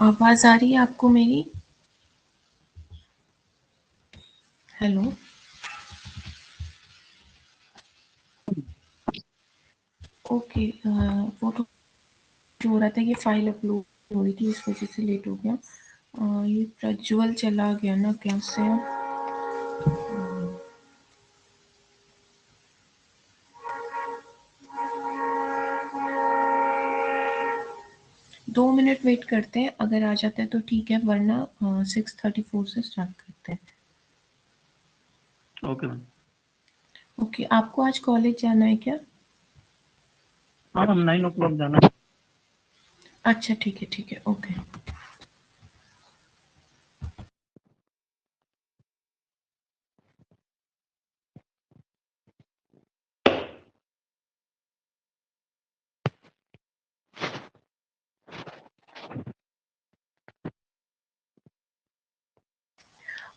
आवाज आ रही है आपको मेरी? हेलो। ओके, वो तो हो रहा था कि फाइल अपलोड हो रही थी, इस वजह से लेट हो गया। ये प्रज्वल चला गया ना कैसे? 2 मिनट वेट करते हैं, अगर आ जाता है तो ठीक है, वरना 6:34 से स्टार्ट करते हैं। Okay ma'am. ओके, आपको आज कॉलेज जाना है क्या? हाँ मैम, 9 o'clock जाना है। अच्छा ठीक है, ओके।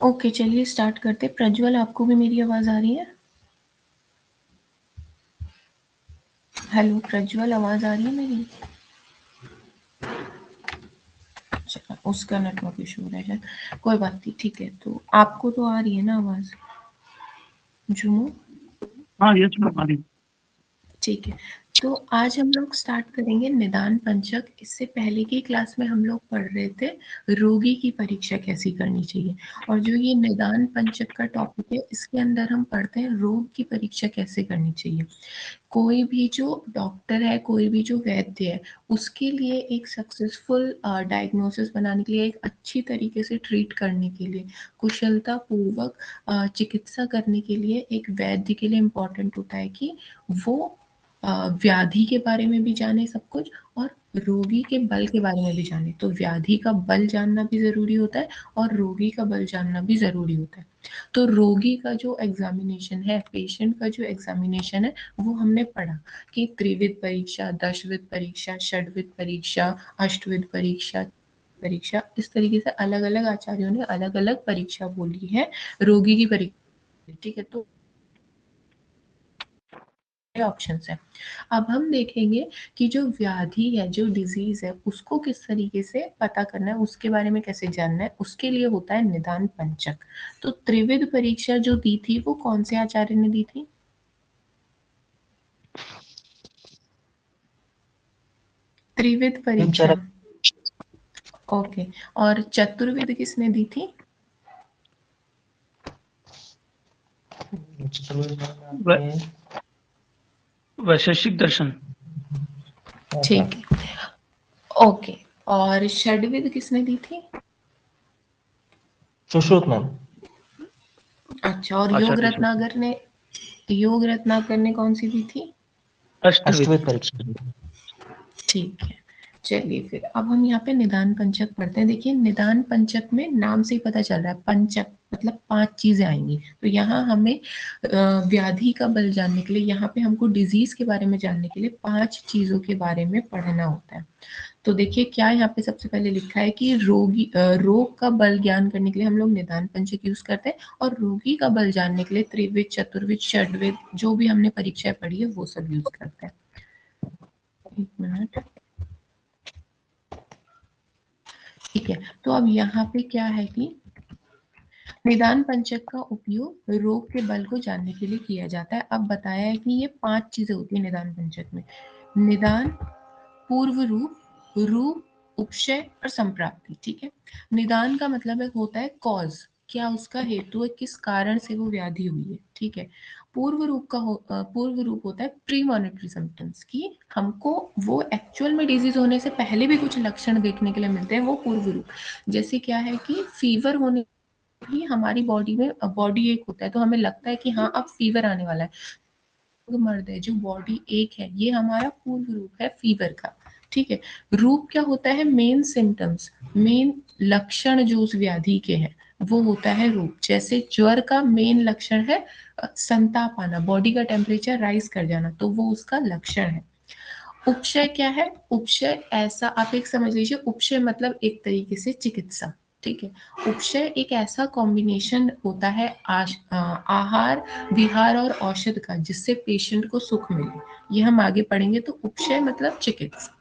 ओके चलिए स्टार्ट करते। प्रज्वल, आपको भी मेरी आवाज आ रही है? हेलो प्रज्वल, आवाज आ रही है मेरी? अच्छा, उसका नेटवर्क इशू हो रहा है शायद, कोई बात नहीं, ठीक है। तो आपको तो आ रही है ना आवाज? झुमू? हाँ यस मैम, आ रही। ठीक है, तो आज हम लोग स्टार्ट करेंगे निदान पंचक। इससे पहले की क्लास में हम लोग पढ़ रहे थे रोगी की परीक्षा कैसी करनी चाहिए, और जो ये निदान पंचक का टॉपिक है इसके अंदर हम पढ़ते हैं रोग की परीक्षा कैसे करनी चाहिए। कोई भी जो डॉक्टर है, कोई भी जो वैद्य है, उसके लिए एक सक्सेसफुल डायग्नोसिस बनाने के लिए, एक अच्छी तरीके से ट्रीट करने के लिए, कुशलता पूर्वक चिकित्सा करने के लिए एक वैद्य के लिए इम्पोर्टेंट होता है कि वो व्याधि के बारे में भी जाने सब कुछ, और रोगी के बल के बारे में भी जाने। तो व्याधि का बल जानना भी जरूरी होता है और रोगी का बल जानना भी जरूरी होता है। तो रोगी का जो एग्जामिनेशन है, पेशेंट का जो एग्जामिनेशन है, वो हमने पढ़ा कि त्रिविध परीक्षा, दशविध परीक्षा, षड्विध परीक्षा, अष्टविध परीक्षा, इस तरीके से अलग अलग आचार्यों ने अलग अलग परीक्षा बोली है रोगी की परीक्षा। ठीक है, तो ऑप्शंस है। अब हम देखेंगे कि जो व्याधि है, जो डिजीज है, उसको किस तरीके से पता करना है, उसके बारे में कैसे जानना है, उसके लिए होता है निदान पंचक। तो त्रिविध परीक्षा जो दी थी वो कौन से आचार्य ने दी थी? त्रिविध परीक्षा, ओके। और चतुर्विध किसने दी थी? वैशेषिक दर्शन। ठीक है, ओके। और षड्विध किसने दी थी? सुश्रुत मैम। अच्छा, और योग रत्नाकर ने कौन सी दी थी? अष्टविध परीक्षा। ठीक है, चलिए फिर अब हम यहाँ पे निदान पंचक पढ़ते हैं। देखिए निदान पंचक में नाम से ही पता चल रहा है, पंचक मतलब 5 चीजें आएंगी। तो यहाँ हमें व्याधि का बल जानने के लिए, यहाँ पे हमको डिजीज के बारे में जानने के लिए 5 चीजों के बारे में पढ़ना होता है। तो देखिए क्या यहाँ पे सबसे पहले लिखा है कि रोग का बल ज्ञान करने के लिए हम लोग निदान पंचक यूज करते हैं, और रोगी का बल जानने के लिए त्रिविध, चतुर्विध, षड्विध, जो भी हमने परीक्षा पढ़ी है वो सब यूज करते हैं। एक मिनट, ठीक है। तो अब यहाँ पे क्या है कि निदान पंचक का उपयोग रोग के बल को जानने के लिए किया जाता है। अब बताया है कि ये 5 चीजें होती है निदान पंचक में: निदान, पूर्व रूप, रूप, उपशय और संप्राप्ति। ठीक है, निदान का मतलब है होता है कॉज, क्या उसका हेतु है, किस कारण से वो व्याधि हुई है। ठीक है, पूर्व रूप होता है प्रीमॉनिटरी सिम्टम्स, की हमको वो एक्चुअल में डिजीज होने से पहले भी कुछ लक्षण देखने के लिए मिलते हैं, वो पूर्व रूप। जैसे क्या है कि फीवर होने भी हमारी बॉडी में बॉडी एक होता है, तो हमें लगता है कि हाँ अब फीवर आने वाला है। मर्द है जो बॉडी एक है, ये हमारा पूर्व रूप है फीवर का। ठीक है, रूप क्या होता है? मेन सिम्टम्स, मेन लक्षण जो उस व्याधि के हैं वो होता है रूप। जैसे ज्वर का मेन लक्षण है संताप आना, बॉडी का टेम्परेचर राइज कर जाना, तो वो उसका लक्षण है। उपशय क्या है? उपशय ऐसा आप एक समझ लीजिए, उपशय मतलब एक तरीके से चिकित्सा। ठीक है, उपशय एक ऐसा कॉम्बिनेशन होता है आहार, विहार और औषध का, जिससे पेशेंट को सुख मिले। ये हम आगे पढ़ेंगे। तो उपशय मतलब चिकित्सा।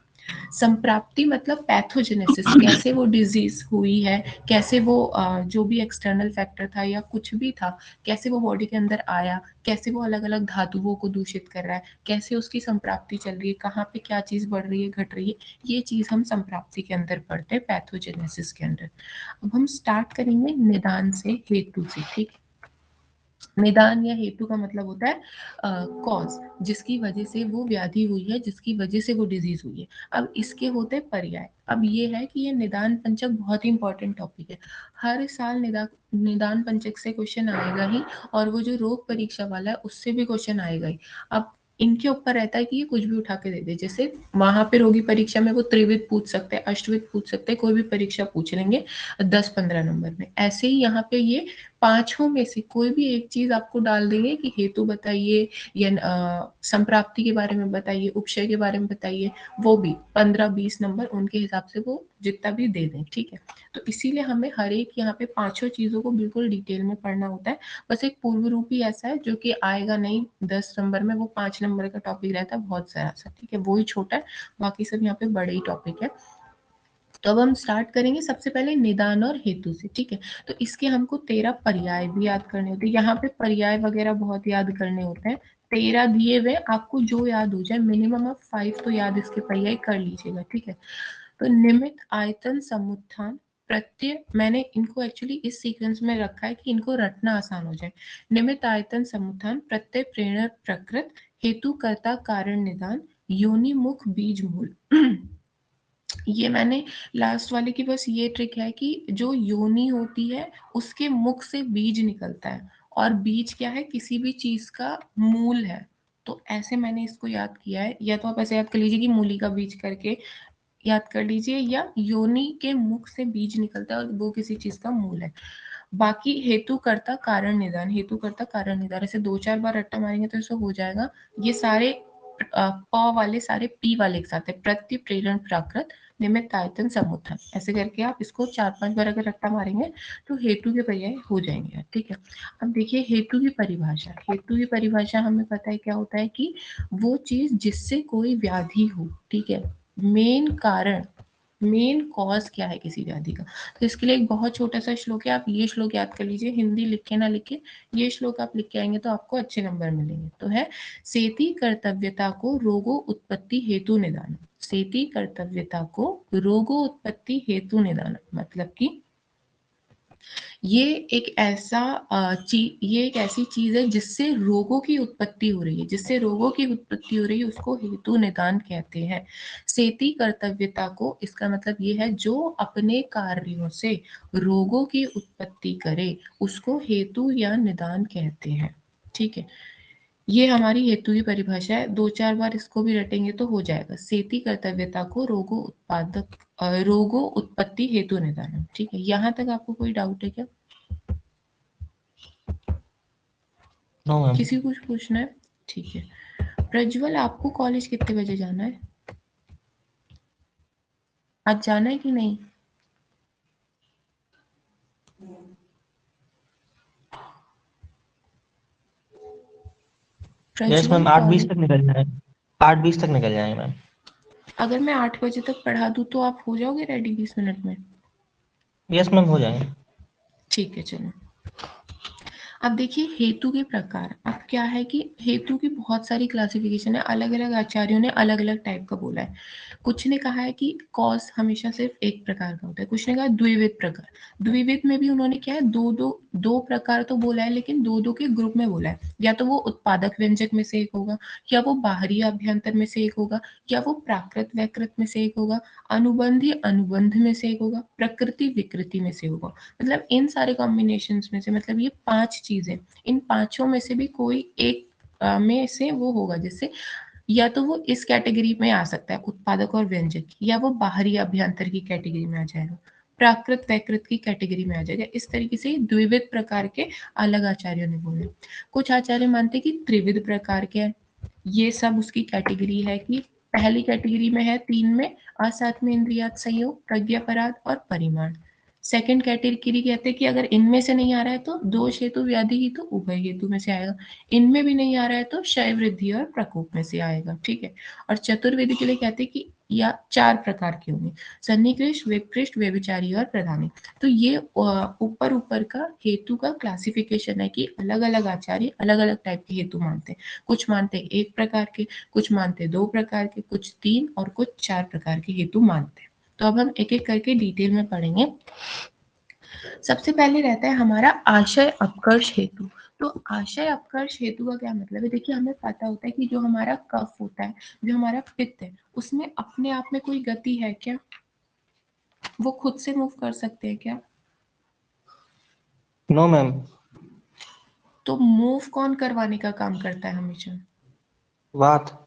संप्राप्ति मतलब पैथोजेनेसिस, कैसे वो डिजीज हुई है, कैसे वो जो भी एक्सटर्नल फैक्टर था या कुछ भी था, कैसे वो बॉडी के अंदर आया, कैसे वो अलग अलग धातुओं को दूषित कर रहा है, कैसे उसकी संप्राप्ति चल रही है, कहाँ पे क्या चीज बढ़ रही है घट रही है, ये चीज हम संप्राप्ति के अंदर पढ़ते हैं, पैथोजेनेसिस के अंदर। अब हम स्टार्ट करेंगे निदान से, हेतु से, ठीक है। निदान या हेतु का मतलब होता है कॉज, जिसकी वजह से वो व्याधि हुई है, जिसकी वजह से वो डिजीज हुई है। अब इसके होते हैं पर्याय। अब ये है कि ये निदान पंचक बहुत ही इंपॉर्टेंट टॉपिक है, हर साल निदान पंचक से क्वेश्चन आएगा ही, और वो जो रोग परीक्षा वाला है उससे भी क्वेश्चन आएगा ही। अब इनके ऊपर रहता है कि ये कुछ भी उठा के दे दे, जैसे वहां पे रोगी परीक्षा में वो त्रिविध पूछ सकते हैं, अष्टविध पूछ सकते हैं, कोई भी परीक्षा पूछ लेंगे 10-15 नंबर में। ऐसे ही यहाँ पे ये पांचों में से कोई भी एक चीज आपको डाल देंगे कि हेतु बताइए या संप्राप्ति के बारे में बताइए, उपशय के बारे में बताइए, वो भी 15-20 नंबर उनके हिसाब से वो जितना भी दे दें, ठीक है। तो इसीलिए हमें हर एक यहाँ पे पांचों चीजों को बिल्कुल डिटेल में पढ़ना होता है। बस एक पूर्व रूप ही ऐसा है जो कि आएगा नहीं 10 नंबर में, वो 5 नंबर का टॉपिक रहता है बहुत सारा सा, ठीक है, वो ही छोटा है, बाकी सब यहाँ पे बड़े ही टॉपिक है। तो अब हम स्टार्ट करेंगे सबसे पहले निदान और हेतु से, ठीक है। तो इसके हमको 13 पर्याय भी याद करने होते हैं, यहाँ पे पर्याय वगैरह बहुत याद करने होते हैं, 13 दिए हुए, आपको जो याद हो जाए, मिनिमम ऑफ 5 तो याद इसके पर्याय कर लीजिएगा, ठीक है। तो निमित्त, आयतन, समुत्थान, प्रत्यय, मैंने इनको एक्चुअली इस सीक्वेंस में रखा है कि इनको रटना आसान हो जाए। निमित्त, आयतन, समुत्थान, प्रत्यय, प्रेरणा, प्रकृत, हेतु, कर्ता, कारण, निदान, योनि, मुख, बीज, मूल। ये मैंने लास्ट वाले की बस ये ट्रिक है कि जो योनि होती है उसके मुख से बीज निकलता है, और बीज क्या है, किसी भी चीज का मूल है। तो ऐसे मैंने इसको याद किया है, या तो आप ऐसे याद कर लीजिए कि मूली का बीज करके याद कर लीजिए, या योनि के मुख से बीज निकलता है और वो किसी चीज का मूल है। बाकी हेतु, कर्ता, कारण, निदान, हेतु, कर्ता, कारण, निदान, ऐसे 2-4 बार रट्टा मारेंगे तो ऐसा हो जाएगा। ये सारे प वाले सारे पी वाले एक साथ है, प्रत्यय, प्रेरण, प्राकृत, निमित्त, आयतन, समुत्थान, ऐसे करके आप इसको 4-5 बार अगर रट्टा मारेंगे तो हेतु के पर्याय हो जाएंगे, ठीक है। अब देखिए हेतु की परिभाषा, हेतु की परिभाषा हमें पता है क्या होता है कि वो चीज जिससे कोई व्याधि हो, ठीक है, मेन कारण, मेन कॉज क्या है किसी व्याधि का। तो इसके लिए एक बहुत छोटा सा श्लोक है, आप ये श्लोक याद कर लीजिए, हिंदी लिखे ना लिखे, ये श्लोक आप लिख के आएंगे तो आपको अच्छे नंबर मिलेंगे। तो है, सेति कर्तव्यता को रोगो उत्पत्ति हेतु निदान, सेति कर्तव्यता को रोगो उत्पत्ति हेतु निदान, मतलब कि ये एक ऐसा ये एक ऐसी चीज है जिससे रोगों की उत्पत्ति हो रही है, जिससे रोगों की उत्पत्ति हो रही है उसको हेतु निदान कहते हैं। सेति कर्तव्यता को, इसका मतलब ये है जो अपने कार्यों से रोगों की उत्पत्ति करे उसको हेतु या निदान कहते हैं, ठीक है। ये हमारी हेतु की परिभाषा है, 2-4 बार इसको भी रटेंगे तो हो जाएगा। सेति कर्तव्यता को रोगो उत्पत्ति हेतु निदान, ठीक है। यहाँ तक आपको कोई डाउट है क्या? No ma'am. किसी को कुछ पूछना है? ठीक है। प्रज्वल, आपको कॉलेज कितने बजे जाना है? आज जाना है कि नहीं? यस प्रज्वल मैम, 8:20 कॉलेज, तक निकल जाए, 8:20 तक निकल जाएंगे मैम। अगर मैं 8 बजे तक पढ़ा दूं तो आप हो जाओगे रेडी 20 मिनट में? यस मैम, हो जाएंगे। ठीक है, चलो। अब देखिए हेतु के प्रकार, अब क्या है कि हेतु की बहुत सारी क्लासिफिकेशन है, अलग अलग आचार्यों ने अलग अलग टाइप का बोला है। कुछ ने कहा है कि कॉज हमेशा सिर्फ एक प्रकार का होता है, कुछ ने कहा द्विविध प्रकार, द्विविध में भी उन्होंने क्या है, दो प्रकार तो बोला है, लेकिन दो के ग्रुप में बोला है, या तो वो उत्पादक व्यंजक में से एक होगा, या वो बाहरी अभ्यंतर में से एक होगा, या वो प्राकृत वैकृत में से एक होगा, अनुबंधी अनुबंध में से एक होगा, प्रकृति विकृति में से होगा। मतलब इन सारे कॉम्बिनेशन में से, मतलब ये 5 चीजें, इन पांचों में से भी कोई एक में से वो होगा, जिससे या तो वो इस कैटेगरी में आ सकता है उत्पादक और व्यंजक, या वो बाहरी अभ्यंतर की कैटेगरी में आ जाएगा, प्राकृत वैकृत की कैटेगरी में आ जाएगा। इस तरीके से द्विविध प्रकार के अलग आचार्यों ने बोले। कुछ आचार्य मानते कि त्रिविध प्रकार के हैं, ये सब उसकी कैटेगरी है कि पहली कैटेगरी में है 3 में, असाथ में इंद्रियात संयोग, प्रज्ञापराध और परिमाण। सेकंड कैटेगरी कहते हैं कि अगर इनमें से नहीं आ रहा है तो दोष हेतु, व्याधि हेतु, उभय हेतु में से आएगा, इनमें भी नहीं आ रहा है तो क्षय, वृद्धि और प्रकोप में से आएगा, ठीक है। और चतुर्वेदी के लिए कहते हैं कि या 4 प्रकार के होंगे, सन्निकृष्ट, विकृष्ट, व्यभिचारी और प्रधानी। तो ये ऊपर ऊपर का हेतु का क्लासिफिकेशन है कि अलग अलग आचार्य अलग अलग टाइप के हेतु मानते हैं। कुछ मानते हैं 1 प्रकार के, कुछ मानते 2 प्रकार के, कुछ 3 और कुछ 4 प्रकार के हेतु मानते हैं। तो अब हम एक एक करके डिटेल में पढ़ेंगे। सबसे पहले रहता है हमारा आशय अपकर्ष हेतु। तो आशय अपकर्ष हेतु का क्या मतलब है? देखिए, हमें पता होता है कि जो हमारा कफ होता है, जो हमारा पित्त है, उसमें अपने आप में कोई गति है क्या? वो खुद से मूव कर सकते हैं क्या? No ma'am. तो मूव कौन करवाने का काम करता है हमेशा? वात।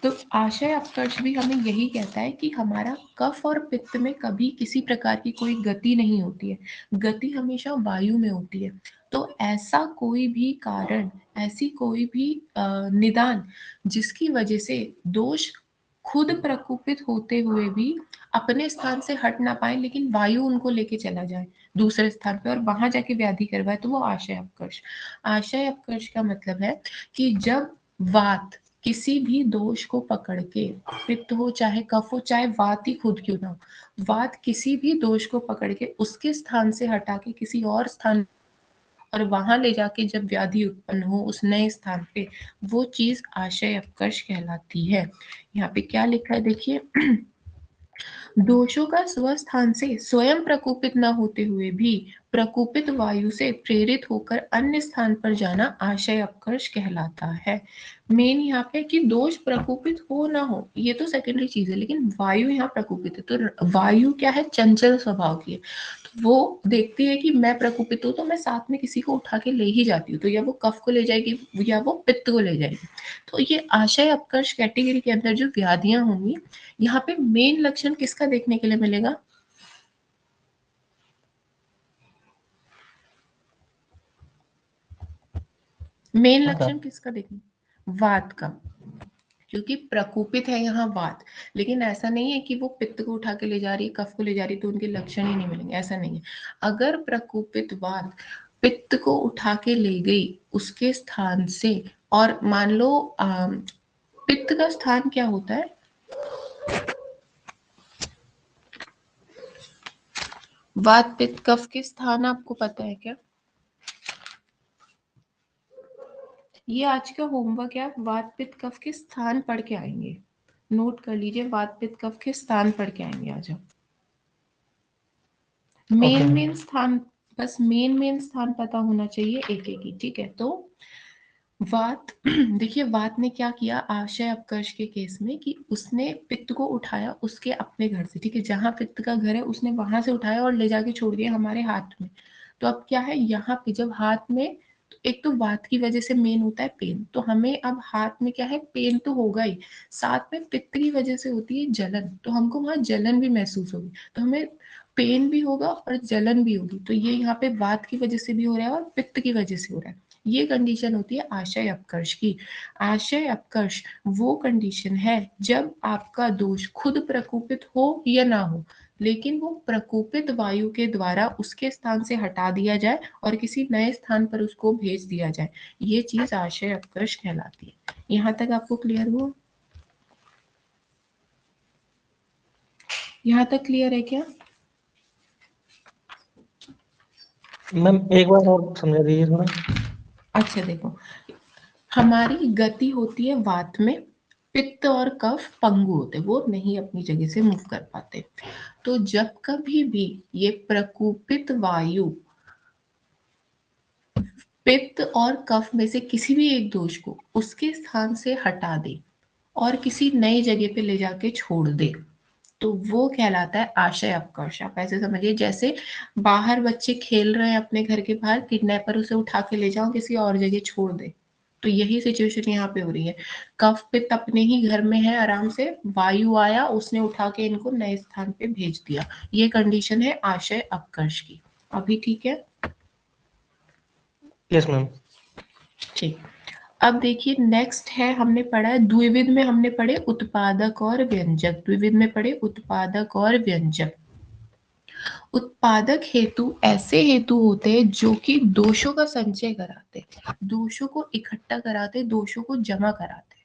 तो आशय अपकर्ष भी हमें यही कहता है कि हमारा कफ और पित्त में कभी किसी प्रकार की कोई गति नहीं होती है, गति हमेशा वायु में होती है। तो ऐसा कोई भी कारण, ऐसी कोई भी निदान जिसकी वजह से दोष खुद प्रकोपित होते हुए भी अपने स्थान से हट ना पाए, लेकिन वायु उनको लेके चला जाए दूसरे स्थान पे और वहां जाके व्याधि करवाए, तो वो आशय अपकर्ष। आशय अपकर्ष का मतलब है कि जब वात किसी भी दोष को पकड़ के, पित्त हो चाहे कफ हो चाहे वात ही खुद क्यों ना हो, वात किसी भी दोष को पकड़ के उसके स्थान से हटा के किसी और स्थान और वहां ले जाके जब व्याधि उत्पन्न हो उस नए स्थान पे, वो चीज आशय अपकर्ष कहलाती है। यहाँ पे क्या लिखा है देखिए, दोषों का स्वस्थान से स्वयं प्रकोपित न होते हुए भी प्रकोपित वायु से प्रेरित होकर अन्य स्थान पर जाना आशय अपकर्ष कहलाता है। मेन यहाँ पे कि दोष प्रकोपित हो ना हो ये तो सेकेंडरी चीज है, लेकिन वायु यहाँ प्रकोपित है। तो वायु क्या है? चंचल स्वभाव की है। तो वो देखती है कि मैं प्रकोपित हूँ तो मैं साथ में किसी को उठा के ले ही जाती हूँ, तो या वो कफ को ले जाएगी या वो पित्त को ले जाएगी। तो ये आशय अपकर्ष कैटेगरी के अंदर जो व्याधियां होंगी, यहाँ पे मेन लक्षण किसका देखने के लिए मिलेगा? मेन लक्षण किसका देखने? वात का, क्योंकि प्रकोपित है यहाँ वात। लेकिन ऐसा नहीं है कि वो पित्त को उठा के ले जा रही है, कफ को ले जा रही है, तो उनके लक्षण ही नहीं मिलेंगे, ऐसा नहीं है। अगर प्रकोपित वात पित्त को उठा के ले गई उसके स्थान से, और मान लो पित्त का स्थान क्या होता है? वात पित्त कफ के स्थान आपको पता है क्या? ये आज का होमवर्क है, आप वात पित्त कफ के स्थान पढ़ के आएंगे। नोट कर लीजिए, वात पित्त कफ के स्थान पढ़ के आएंगे आज आप। ओके। मेन स्थान, बस मेन स्थान पता होना चाहिए एक एक ही, ठीक है? तो वात देखिए, वात ने क्या किया आशय अपकर्ष के केस में कि उसने पित्त को उठाया उसके अपने घर से, ठीक है, जहां पित्त का घर है उसने वहां से उठाया और ले जाके छोड़ दिया हमारे हाथ में। तो अब क्या है यहाँ पे, जब हाथ में, तो एक तो वात की वजह से मेन होता है पेन, तो हमें अब हाथ में क्या है, पेन तो होगा ही, साथ में पित्त की वजह से होती है जलन, तो हमको वहां जलन भी महसूस होगी, तो हमें पेन भी होगा और जलन भी होगी। तो ये यहाँ पे वात की वजह से भी हो रहा है और पित्त की वजह से हो रहा है। ये कंडीशन होती है आशय अपकर्ष की। आशय अपकर्ष वो कंडीशन है जब आपका दोष खुद प्रकोपित हो या ना हो, लेकिन वो प्रकोपित वायु के द्वारा उसके स्थान से हटा दिया जाए और किसी नए स्थान पर उसको भेज दिया जाए, ये चीज आशय अपकर्ष कहलाती है। यहाँ तक आपको क्लियर हुआ? यहाँ तक क्लियर है क्या? मैम एक बार और समझा दीजिए थोड़ा। अच्छा देखो, हमारी गति होती है वात में, पित्त और कफ पंगु होते, वो नहीं अपनी जगह से मूव कर पाते। तो जब कभी भी ये प्रकोपित वायु पित्त और कफ में से किसी भी एक दोष को उसके स्थान से हटा दे और किसी नई जगह पे ले जाके छोड़ दे, तो वो कहलाता है आशय अपकर्ष। आप ऐसे समझिए जैसे बाहर बच्चे खेल रहे हैं अपने घर के बाहर, किडनैपर उसे उठा के ले जाओ किसी और जगह छोड़ दे, तो यही सिचुएशन यहाँ पे हो रही है। कफ पित्त अपने ही घर में है आराम से, वायु आया उसने उठा के इनको नए स्थान पे भेज दिया, ये कंडीशन है आशय अपकर्ष की। अभी ठीक है? Yes ma'am. ठीक। अब देखिए नेक्स्ट है, हमने पढ़ा है द्विविध में, हमने पढ़े उत्पादक और व्यंजक, द्विविध में पढ़े उत्पादक और व्यंजक। उत्पादक हेतु ऐसे हेतु होते हैं जो कि दोषों का संचय कराते, दोषों को इकट्ठा कराते, दोषों को जमा कराते।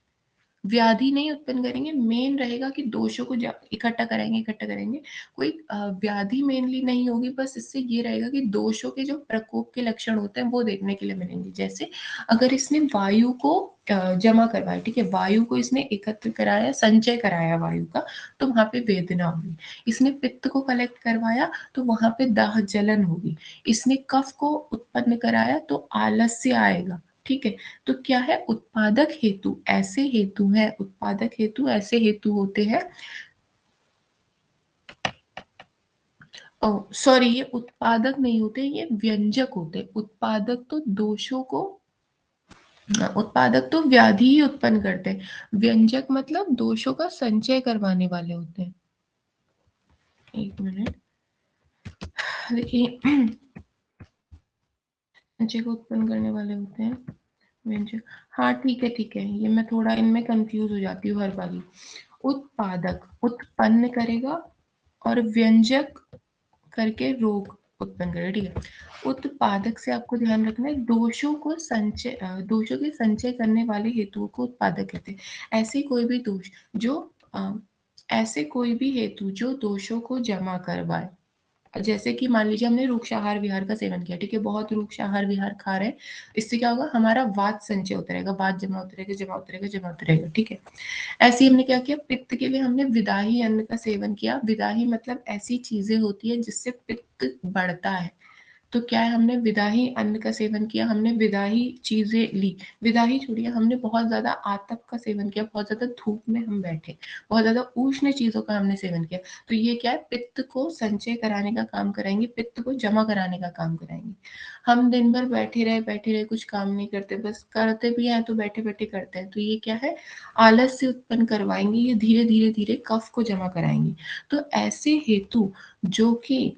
व्याधि नहीं उत्पन्न करेंगे, मेन रहेगा कि दोषों को इकट्ठा करेंगे। कोई व्याधि मेनली नहीं होगी, बस इससे ये रहेगा कि दोषों के जो प्रकोप के लक्षण होते हैं वो देखने के लिए मिलेंगे। जैसे अगर इसने वायु को जमा करवाया, ठीक है, वायु को इसने एकत्र कराया, संचय कराया वायु का, तो वहां पे वेदना होगी। इसने पित्त को कलेक्ट करवाया तो वहां पे दाह जलन होगी। इसने कफ को उत्पन्न कराया तो आलस्य आएगा, ठीक है। तो क्या है, उत्पादक हेतु ऐसे हेतु है, उत्पादक हेतु ऐसे हेतु होते हैं, सॉरी, ये उत्पादक नहीं होते, ये व्यंजक होते। उत्पादक तो दोषों को, उत्पादक तो व्याधि ही उत्पन्न करते हैं, व्यंजक मतलब दोषों का संचय करवाने वाले होते हैं। एक मिनट देखिए, संचय को उत्पन्न करने वाले होते हैं व्यंजक। हाँ ठीक है, ये मैं थोड़ा इनमें कंफ्यूज हो जाती हूँ हर बारी। उत्पादक उत्पन्न करेगा और व्यंजक करके रोग उत्पन्न करेगा, ठीक है। उत्पादक से आपको ध्यान रखना है, दोषों के संचय करने वाले हेतुओं को उत्पादक कहते हैं। ऐसे कोई भी हेतु जो दोषों को जमा करवाए, जैसे कि मान लीजिए हमने रूक्ष आहार विहार का सेवन किया, ठीक है, बहुत रूक्ष आहार विहार खा रहे हैं, इससे क्या होगा, हमारा वात संचय होता रहेगा, वात जमा होता रहेगा, जमा होता रहेगा, ठीक है। ऐसे ही हमने क्या किया, पित्त के लिए हमने विदाही अन्न का सेवन किया। विदाही मतलब ऐसी चीजें होती है जिससे पित्त बढ़ता है, तो क्या है, हमने विदाही अन्न का सेवन किया, हमने विदाही चीजें ली। विदाही छोड़िए, हमने बहुत ज्यादा आतप का सेवन किया, बहुत ज्यादा धूप में हम बैठे, बहुत ज्यादा उष्ण चीजों का हमने सेवन किया, तो ये क्या है, पित्त को संचय कराने का काम कराएंगे, पित्त को जमा कराने का काम कराएंगे। हम दिन भर बैठे रहे कुछ काम नहीं करते, बस करते भी हैं तो बैठे बैठे करते हैं, तो ये क्या है, आलस्य उत्पन्न करवाएंगे, ये धीरे धीरे कफ को जमा कराएंगे। तो ऐसे हेतु जो कि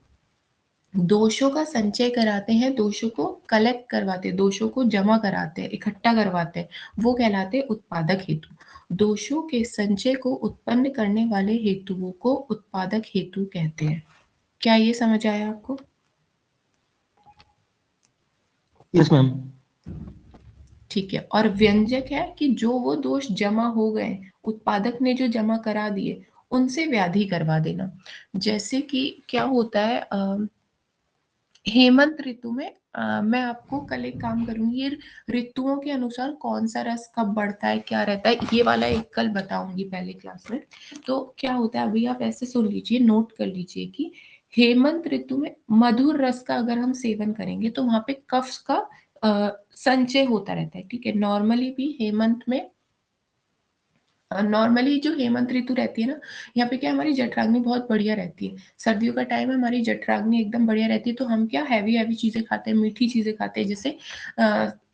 दोषों का संचय कराते हैं, दोषों को कलेक्ट करवाते हैं, दोषों को जमा कराते हैं, इकट्ठा करवाते हैं, वो कहलाते हैं उत्पादक हेतु। दोषों के संचय को उत्पन्न करने वाले हेतुओं को उत्पादक हेतु कहते हैं। क्या ये समझ आया आपको? Yes ma'am. ठीक है। और व्यंजक है कि जो वो दोष जमा हो गए, उत्पादक ने जो जमा करा दिए, उनसे व्याधि करवा देना। जैसे कि क्या होता है, हेमंत ऋतु में मैं आपको कल एक काम करूंगी, ये ऋतुओं के अनुसार कौन सा रस कब बढ़ता है, क्या रहता है, ये वाला एक कल बताऊंगी पहले क्लास में। तो क्या होता है, अभी आप ऐसे सुन लीजिए, नोट कर लीजिए कि हेमंत ऋतु में मधुर रस का अगर हम सेवन करेंगे तो वहां पे कफ का संचय होता रहता है, ठीक है। नॉर्मली भी हेमंत में, नॉर्मली जो हेमंत ऋतु रहती है ना, यहाँ पे क्या हमारी जठराग्नि बहुत बढ़िया रहती है। सर्दियों का टाइम है, हमारी जठराग्नि एकदम बढ़िया रहती है, तो हम क्या हैवी हैवी चीजें खाते हैं, मीठी चीजें खाते हैं। जैसे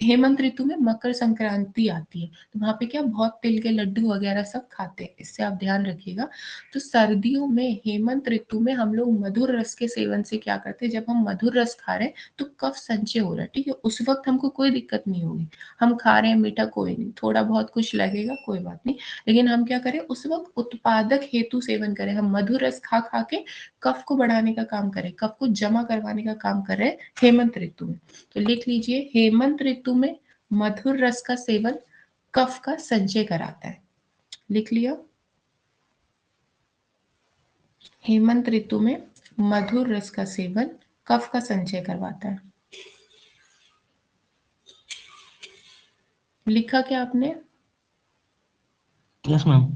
हेमंत ऋतु में मकर संक्रांति आती है, तो वहां पे क्या बहुत तिल के लड्डू वगैरह सब खाते हैं, इससे आप ध्यान रखिएगा। तो सर्दियों में हेमंत ऋतु में हम लोग मधुर रस के सेवन से क्या करते हैं, जब हम मधुर रस खा रहे हैं तो कफ संचय हो रहा है, ठीक है, उस वक्त हमको कोई दिक्कत नहीं होगी। हम खा रहे हैं मीठा, कोई नहीं, थोड़ा बहुत कुछ लगेगा, कोई बात नहीं, लेकिन हम क्या करें, उस वक्त उत्पादक हेतु सेवन करें, हम मधुर रस खा खा के कफ को बढ़ाने का काम करें, कफ को जमा करवाने का काम कर रहे हैं हेमंत ऋतु में। तो लिख लीजिए, हेमंत ऋतु में मधुर रस का सेवन कफ का संचय कराता है। लिख लिया, हेमंत ऋतु में मधुर रस का सेवन कफ का संचय करवाता है। लिखा क्या आपने? Yes ma'am.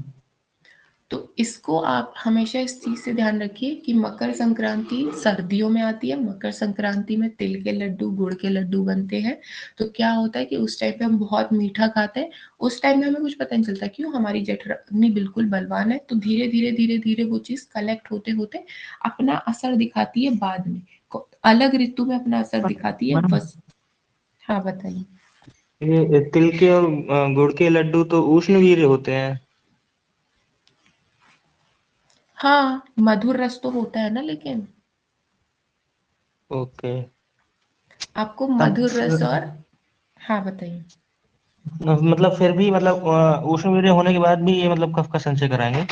तो इसको आप हमेशा इस चीज से ध्यान रखिए कि मकर संक्रांति सर्दियों में आती है, मकर संक्रांति में तिल के लड्डू, गुड़ के लड्डू बनते हैं। तो क्या होता है कि उस टाइम पे हम बहुत मीठा खाते हैं, उस टाइम में हमें कुछ पता नहीं चलता, क्यों, हमारी जठराग्नि बिल्कुल बलवान है, तो धीरे धीरे वो चीज कलेक्ट होते होते अपना असर दिखाती है बाद में, अलग ऋतु में अपना असर दिखाती है मैम, बस। हाँ बताइए। ये तिल के और गुड़ के लड्डू तो उष्णवीर्य होते हैं। हाँ, मधुर रस तो होता है ना, लेकिन ओके। आपको तब मधुर रस और, हाँ बताइए। मतलब फिर भी मतलब उष्णवीर्य होने के बाद भी ये मतलब कफ का संचय कराएंगे।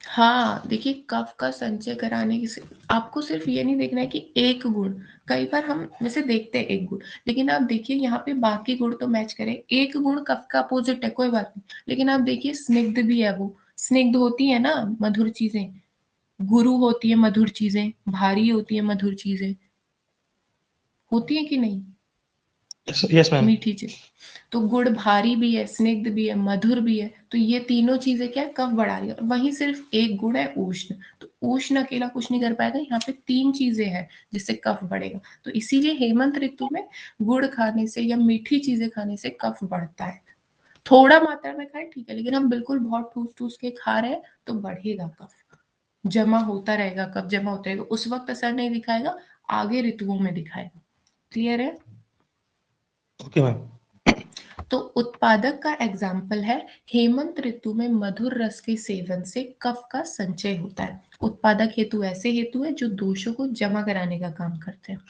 हाँ, देखिए कफ का संचय कराने की से आपको सिर्फ ये नहीं देखना है कि एक गुण, कई बार हम वैसे देखते हैं एक गुण, लेकिन आप देखिए यहाँ पे बाकी गुण तो मैच करें। एक गुण कफ का अपोजिट है, कोई बात नहीं, लेकिन आप देखिए स्निग्ध भी है वो, स्निग्ध होती है ना मधुर चीजें, गुरु होती है मधुर चीजें, भारी होती है मधुर चीजें, होती है कि नहीं? Yes ma'am. मीठी चीज, तो गुड़ भारी भी है, स्निग्ध भी है, मधुर भी है, तो ये तीनों चीजें क्या है, कफ बढ़ा रही है। और वहीं सिर्फ एक गुण है उष्ण, तो उष्ण अकेला कुछ नहीं कर पाएगा, यहाँ पे तीन चीजें हैं जिससे कफ बढ़ेगा। तो इसीलिए हेमंत ऋतु में गुड़ खाने से या मीठी चीजें खाने से कफ बढ़ता है। थोड़ा मात्रा में खाए ठीक है, लेकिन हम बिल्कुल बहुत ठूस ठूस के खा रहे हैं तो बढ़ेगा कफ, जमा होता रहेगा, कफ जमा होता रहेगा, उस वक्त असर नहीं दिखाएगा, आगे ऋतुओं में दिखाएगा। क्लियर है? Okay ma'am. तो उत्पादक का एग्जाम्पल है, हेमंत ऋतु में मधुर रस के सेवन से कफ का संचय होता है। उत्पादक हेतु ऐसे हेतु है जो दोषों को जमा कराने का काम करते हैं।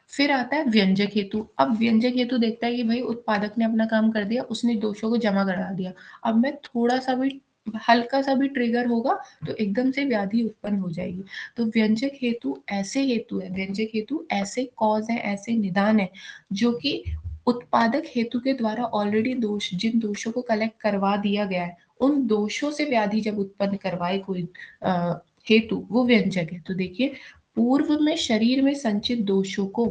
फिर आता है व्यंजक हेतु। अब व्यंजक हेतु देखता है कि भाई उत्पादक ने अपना काम कर दिया, उसने दोषों को जमा करा दिया, अब मैं थोड़ा सा भी, हल्का सा भी ट्रिगर होगा तो एकदम से व्याधि उत्पन्न हो जाएगी। तो व्यंजक हेतु ऐसे हेतु है, व्यंजक हेतु ऐसे कॉज है, ऐसे निदान है जो कि उत्पादक हेतु के द्वारा ऑलरेडी दोष, जिन दोषों को कलेक्ट करवा दिया गया है, उन दोषों से व्याधि जब उत्पन्न करवाए कोई हेतु, वो व्यंजक है। तो देखिए, पूर्व में शरीर में संचित दोषों को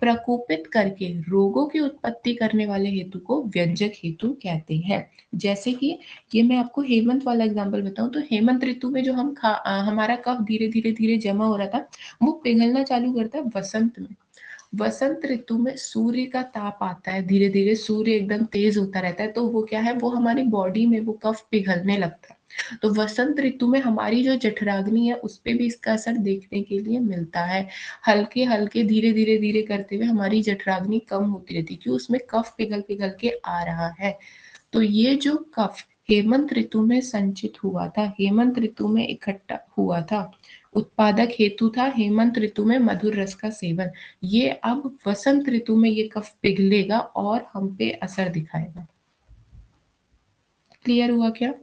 प्रकोपित करके रोगों की उत्पत्ति करने वाले हेतु को व्यंजक हेतु कहते हैं। जैसे कि ये मैं आपको हेमंत वाला एग्जांपल बताऊं, तो हेमंत ऋतु में जो हमारा कफ धीरे धीरे धीरे जमा हो रहा था, वो पिघलना चालू करता है वसंत में। वसंत ऋतु में सूर्य का ताप आता है, धीरे धीरे सूर्य एकदम तेज होता रहता है, तो वो क्या है, वो हमारी बॉडी में वो कफ पिघलने लगता है। तो वसंत ऋतु में हमारी जो जठराग्नि है उस पे भी इसका असर देखने के लिए मिलता है। हल्के हल्के धीरे धीरे धीरे करते हुए हमारी जठराग्नि कम होती रहती है, क्यों, उसमें कफ पिघल पिघल के आ रहा है। तो ये जो कफ हेमंत ऋतु में संचित हुआ था, हेमंत ऋतु में इकट्ठा हुआ था, उत्पादक हेतु था हेमंत ऋतु में मधुर रस का सेवन, ये अब वसंत ऋतु में ये कफ पिघलेगा और हम पे असर दिखाएगा। क्लियर हुआ क्या?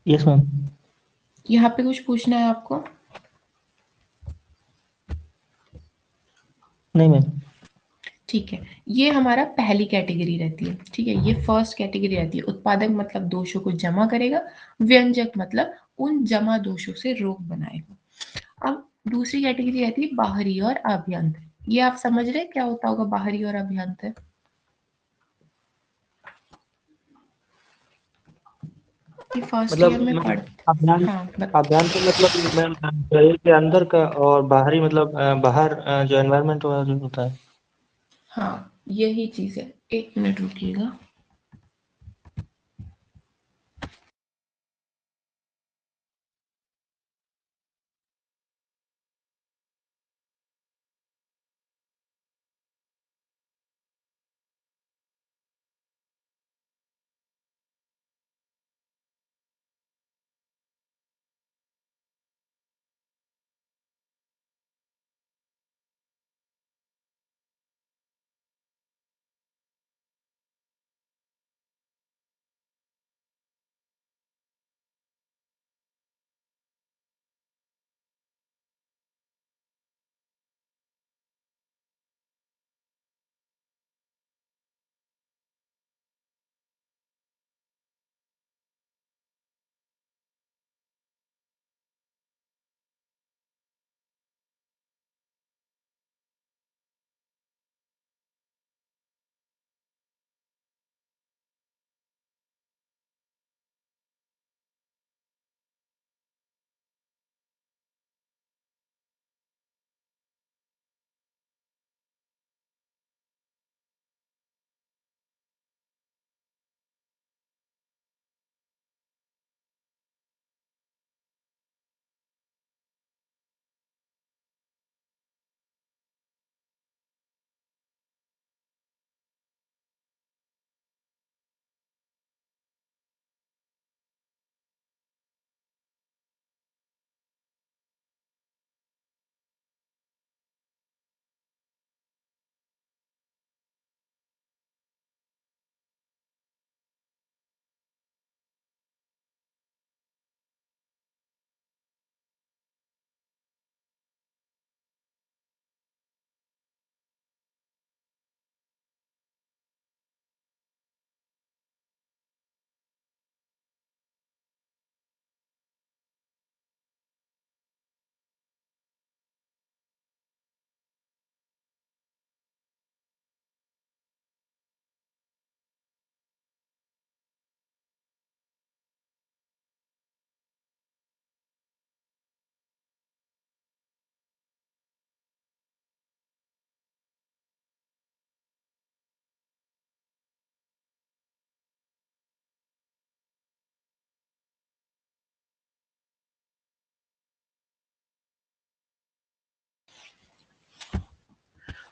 Yes ma'am. यहाँ पे कुछ पूछना है आपको? नहीं मैम। ठीक है, ये हमारा पहली कैटेगरी रहती है। ठीक है, ये फर्स्ट कैटेगरी रहती है। उत्पादक मतलब दोषों को जमा करेगा, व्यंजक मतलब उन जमा दोषों से रोग बनाएगा। अब दूसरी कैटेगरी रहती है बाहरी और आभ्यंतर। ये आप समझ रहे हैं क्या होता होगा बाहरी और आभ्यंतर? ये फर्स्ट ईयर मतलब में मैम, पढ़, अभियान, हाँ अभियान तो मतलब मैम शरीर के अंदर का, और बाहरी मतलब बाहर जो एनवायरनमेंट वाला जो होता है। हाँ यही चीज है, एक मिनट रुकिएगा।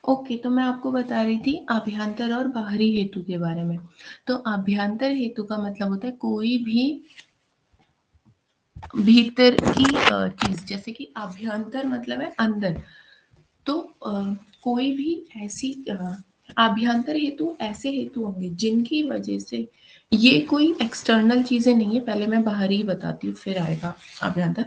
ओके, तो मैं आपको बता रही थी आभ्यंतर और बाहरी हेतु के बारे में। तो आभ्यंतर हेतु का मतलब होता है कोई भी भीतर की चीज, जैसे कि आभ्यंतर मतलब है अंदर। तो कोई भी ऐसी आभ्यंतर हेतु ऐसे हेतु होंगे जिनकी वजह से, ये कोई एक्सटर्नल चीजें नहीं है, पहले मैं बाहरी ही बताती हूँ फिर आएगा आभ्यंतर।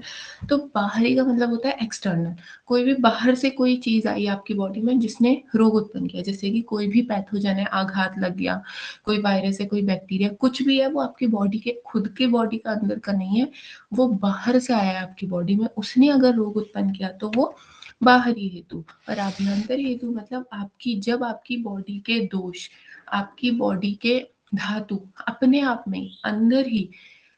तो बाहरी का मतलब होता है एक्सटर्नल, कोई भी बाहर से कोई चीज आई आपकी बॉडी में जिसने रोग उत्पन्न किया, जैसे कि कोई भी पैथोजन है, आघात लग गया, कोई वायरस है, कोई बैक्टीरिया, कुछ भी है, वो आपकी बॉडी के खुद के बॉडी का अंदर का नहीं है, वो बाहर से आया है आपकी बॉडी में, उसने अगर रोग उत्पन्न किया तो वो बाहरी हेतु। और आभ्यंतर हेतु मतलब आपकी, जब आपकी बॉडी के दोष, आपकी बॉडी के धातु अपने आप में अंदर ही,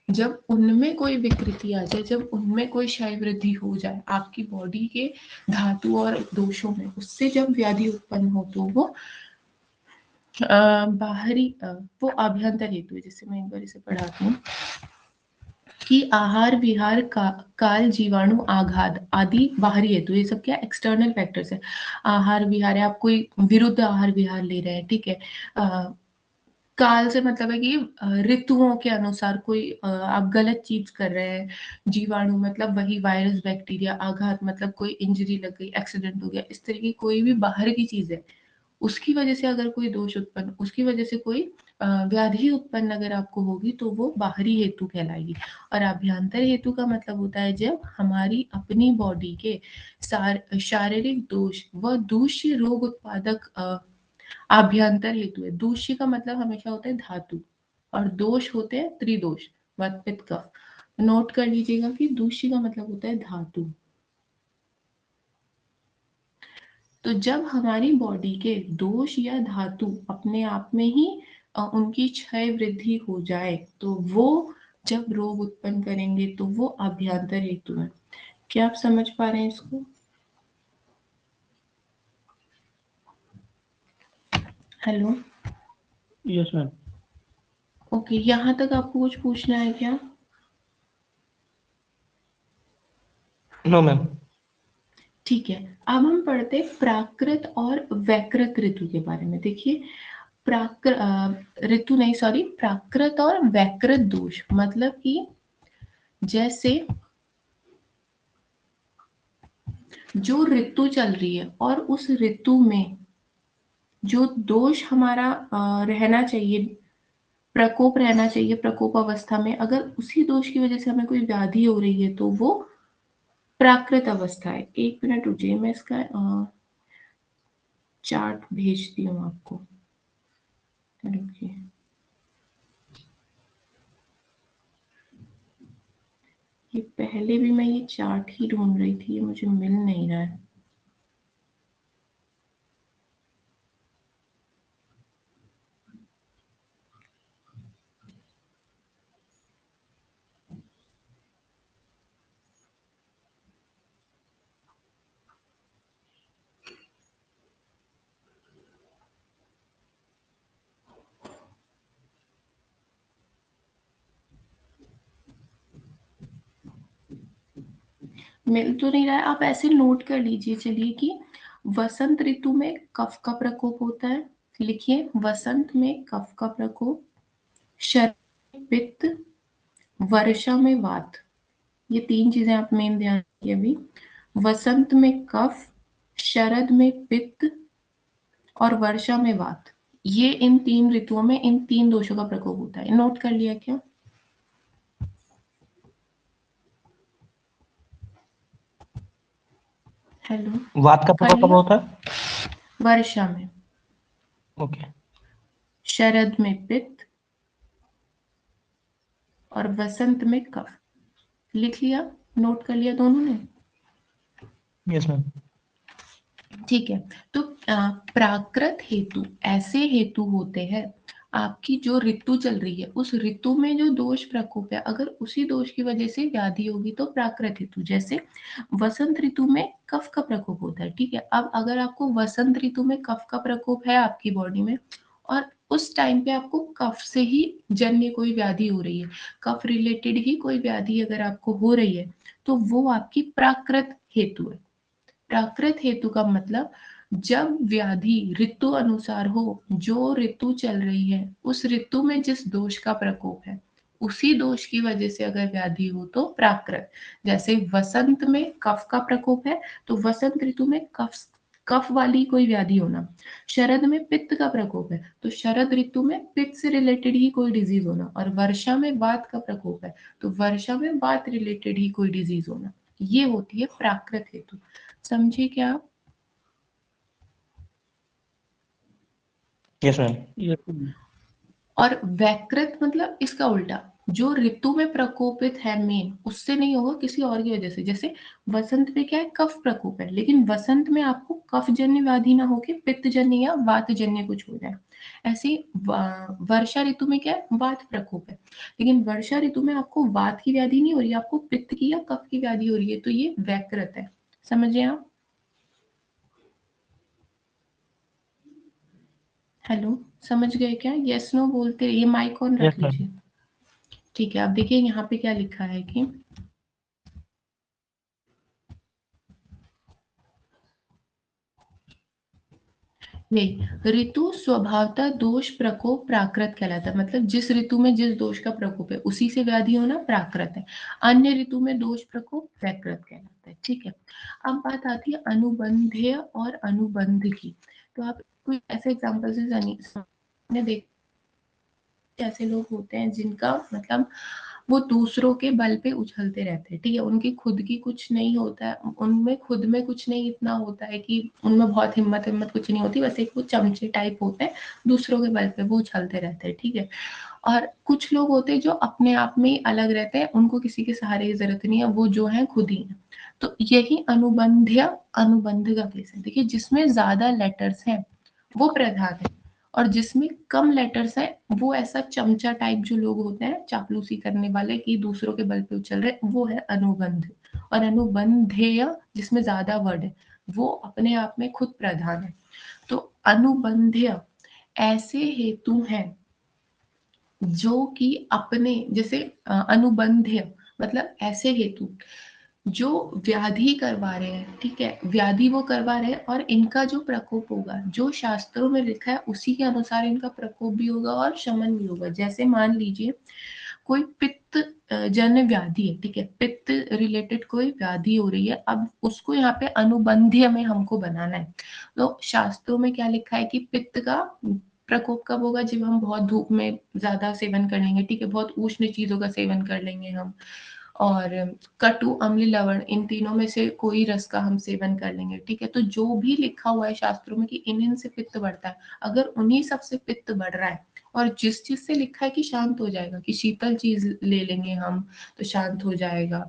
जब उनमें कोई विकृति आ जाए, जब उनमें कोई क्षय वृद्धि हो जाए आपकी बॉडी के धातु और दोषों में, उससे जब व्याधि उत्पन्न हो तो वो बाहरी वो आभ्यंतर हेतु है। जैसे मैं एक बार इसे पढ़ाती हूँ कि आहार विहार का काल जीवाणु आघात आदि बाहरी हेतु, ये सब क्या एक्सटर्नल फैक्टर्स है। आहार विहार है, आप कोई विरुद्ध आहार विहार ले रहे हैं, ठीक है। काल से मतलब है कि ऋतुओं के अनुसार कोई आप गलत चीज कर रहे हैं। जीवाणु मतलब वही वायरस बैक्टीरिया, आघात मतलब कोई इंजरी लग गई, एक्सीडेंट हो गया, इस तरह की कोई भी बाहर की चीज है, उसकी वजह से अगर कोई दोष उत्पन्न, उसकी वजह से कोई व्याधि उत्पन्न अगर आपको होगी तो वो बाहरी हेतु कहलाएगी। और आभ्यंतर हेतु का मतलब होता है जब हमारी अपनी बॉडी के शारीरिक दोष व दूषिय रोग उत्पादक आभ्यंतर हेतु है। दूषिय का मतलब हमेशा होता है धातु, और दोष होते हैं त्रिदोष, वात पित्त कफ। नोट कर लीजिएगा कि दूषिय का मतलब होता है धातु। तो जब हमारी बॉडी के दोष या धातु अपने आप में ही उनकी क्षय वृद्धि हो जाए तो वो जब रोग उत्पन्न करेंगे तो वो आभ्यंतर हेतु है। क्या आप समझ पा रहे हैं इसको? हेलो। Yes ma'am. ओके, यहाँ तक आपको कुछ पूछना है क्या? No ma'am. ठीक है, अब हम पढ़ते हैं प्राकृत और वैकृत ऋतु के बारे में। देखिए, ऋतु नहीं, सॉरी, प्राकृत और वैकृत दोष मतलब कि जैसे जो ऋतु चल रही है और उस ऋतु में जो दोष हमारा रहना चाहिए, प्रकोप रहना चाहिए, प्रकोप अवस्था में, अगर उसी दोष की वजह से हमें कोई व्याधि हो रही है तो वो प्राकृत अवस्था है। एक मिनट रुकिए, मैं इसका चार्ट भेजती हूँ आपको, रुकिए। ये पहले भी मैं ये चार्ट ही ढूंढ रही थी, ये मुझे मिल नहीं रहा है। मिल तो नहीं रहा है, आप ऐसे नोट कर लीजिए चलिए कि वसंत ऋतु में कफ का प्रकोप होता है। लिखिए, वसंत में कफ का प्रकोप, शरद में पित्त, वर्षा में वात। ये तीन चीजें आप मेन ध्यान रखिए अभी। वसंत में कफ, शरद में पित्त और वर्षा में वात। ये इन तीन ऋतुओं में इन तीन दोषों का प्रकोप होता है। नोट कर लिया क्या? हेलो। वात का कर प्रकोप कब लिया? होता है? वर्षा में, ओके। शरद में पित्त और वसंत में कफ। लिख लिया? नोट कर लिया दोनों ने? Yes ma'am. ठीक है। तो प्राकृत हेतु ऐसे हेतु होते हैं, आपकी जो ऋतु चल रही है उस ऋतु में जो दोष प्रकोप है, अगर उसी दोष की वजह से व्याधि होगी तो प्राकृत हेतु। जैसे वसंत ऋतु में कफ का प्रकोप होता है, ठीक है। अब अगर आपको वसंत ऋतु में कफ का प्रकोप है आपकी बॉडी में, और उस टाइम पे आपको कफ से ही जन्य कोई व्याधि हो रही है, कफ रिलेटेड ही कोई व्याधि अगर आपको हो रही है, तो वो आपकी प्राकृत हेतु है। प्राकृत हेतु का मतलब जब व्याधि ऋतु अनुसार हो, जो ऋतु चल रही है उस ऋतु में जिस दोष का प्रकोप है उसी दोष की वजह से अगर व्याधि हो तो प्राकृत। जैसे वसंत में कफ का प्रकोप है तो वसंत ऋतु में कफ वाली कोई व्याधि होना। शरद में पित्त का प्रकोप है तो शरद ऋतु में पित्त से रिलेटेड ही कोई डिजीज होना। और वर्षा में वात का प्रकोप है तो वर्षा में वात रिलेटेड ही कोई डिजीज होना। ये होती है प्राकृत हेतु। समझे क्या आप? Yes ma'am. Yes ma'am. और वैकृत मतलब इसका उल्टा, जो ऋतु में प्रकोपित है मेन उससे नहीं होगा, किसी और की वजह से। जैसे वसंत में क्या है, कफ प्रकोप है, लेकिन वसंत में आपको कफजन्य व्याधि ना होके पित्तजन्य या वातजन्य कुछ हो जाए। ऐसे वर्षा ऋतु में क्या है, वात प्रकोप है, लेकिन वर्षा ऋतु में आपको वात की व्याधि नहीं हो रही है, आपको पित्त की या कफ की व्याधि हो रही है, तो ये वैकृत है। समझे आप? हेलो, समझ गए क्या? यस नो बोलते रहिए, माइक ऑन यस रख मैम। लीजिए। ठीक है, अब देखिए यहाँ पे क्या लिखा है कि नहीं, ऋतु स्वभावतः दोष प्रकोप प्राकृत कहलाता है। मतलब जिस ऋतु में जिस दोष का प्रकोप है उसी से व्याधि होना प्राकृत है। अन्य ऋतु में दोष प्रकोप वैकृत कहलाता है। ठीक है, अब बात आती है अनुबंधीय और अनुबंध की। तो आप कोई ऐसे एग्जाम्पल से देख, ऐसे लोग होते हैं जिनका मतलब वो दूसरों के बल पे उछलते रहते हैं। ठीक है, उनकी खुद की कुछ नहीं होता है, उनमें खुद में कुछ नहीं इतना होता है कि उनमें बहुत हिम्मत हिम्मत कुछ नहीं होती, बस एक वो चमचे टाइप होते हैं, दूसरों के बल पे वो उछलते रहते हैं। ठीक है, और कुछ लोग होते हैं जो अपने आप में ही अलग रहते हैं, उनको किसी के सहारे की जरूरत नहीं है, वो जो है खुद ही है। तो यही अनुबंध या अनुबंध का केस है। देखिए, जिसमें ज्यादा लेटर्स हैं वो प्रधान है, और जिसमें कम लेटर्स है वो ऐसा चमचा टाइप जो लोग होते हैं चापलूसी करने वाले कि दूसरों के बल पे उछल रहे, वो है अनुबंध। और अनुबंधेय जिसमें ज्यादा वर्ड है वो अपने आप में खुद प्रधान है। तो अनुबंधेय ऐसे हेतु हैं जो कि अपने जैसे अनुबंधेय मतलब ऐसे हेतु जो व्याधि करवा रहे हैं। ठीक है, व्याधि वो करवा रहे हैं और इनका जो प्रकोप होगा जो शास्त्रों में लिखा है उसी के अनुसार इनका प्रकोप भी होगा और शमन भी होगा। जैसे मान लीजिए कोई पित्त जन्य व्याधि है, ठीक है, पित्त रिलेटेड कोई व्याधि हो रही है, अब उसको यहाँ पे अनुबंधीय में हमको बनाना है। तो शास्त्रों में क्या लिखा है कि पित्त का प्रकोप कब होगा, जब हम बहुत धूप में ज्यादा सेवन कर लेंगे। ठीक है, बहुत उष्ण चीजों का सेवन कर लेंगे हम, और कटु अम्ल लवण इन तीनों में से कोई रस का हम सेवन कर लेंगे। ठीक है, तो जो भी लिखा हुआ है शास्त्रों में कि इन से पित्त बढ़ता है, अगर उन्हीं सबसे पित्त बढ़ रहा है और जिस चीज से लिखा है कि शांत हो जाएगा, कि शीतल चीज ले लेंगे हम तो शांत हो जाएगा,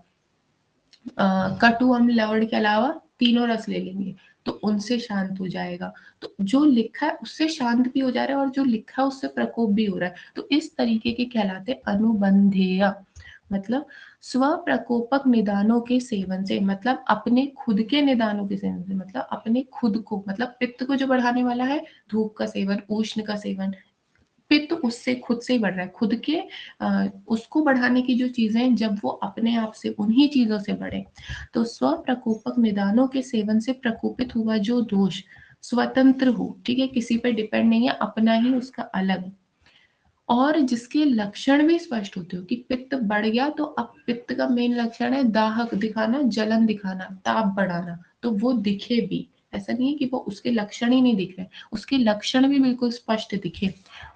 कटु अम्ल लवण के अलावा तीनों रस ले लेंगे तो उनसे शांत हो जाएगा। तो जो लिखा है उससे शांत भी हो जा रहा है और जो लिखा है उससे प्रकोप भी हो रहा है, तो इस तरीके के कहलाते अनुबंधेय। मतलब स्व प्रकोपक निदानों के सेवन से, मतलब अपने खुद के निदानों के सेवन से, मतलब अपने खुद को, मतलब पित्त को जो बढ़ाने वाला है धूप का सेवन, उष्ण का सेवन, पित्त उससे खुद से ही बढ़ रहा है, खुद के उसको बढ़ाने की जो चीजें हैं जब वो अपने आप से उन्हीं चीजों से बढ़े। तो स्व प्रकोपक निदानों के सेवन से प्रकोपित हुआ जो दोष स्वतंत्र हो, ठीक है, किसी पे डिपेंड नहीं है, अपना ही उसका अलग, और जिसके लक्षण भी स्पष्ट होते हो कि पित्त बढ़ गया तो अब पित्त का मेन लक्षण है दाह दिखाना, जलन दिखाना, ताप बढ़ाना, तो वो दिखे भी। ऐसा नहीं है कि वो उसके लक्षण ही नहीं दिख रहे, उसके लक्षण भी बिल्कुल स्पष्ट दिखे,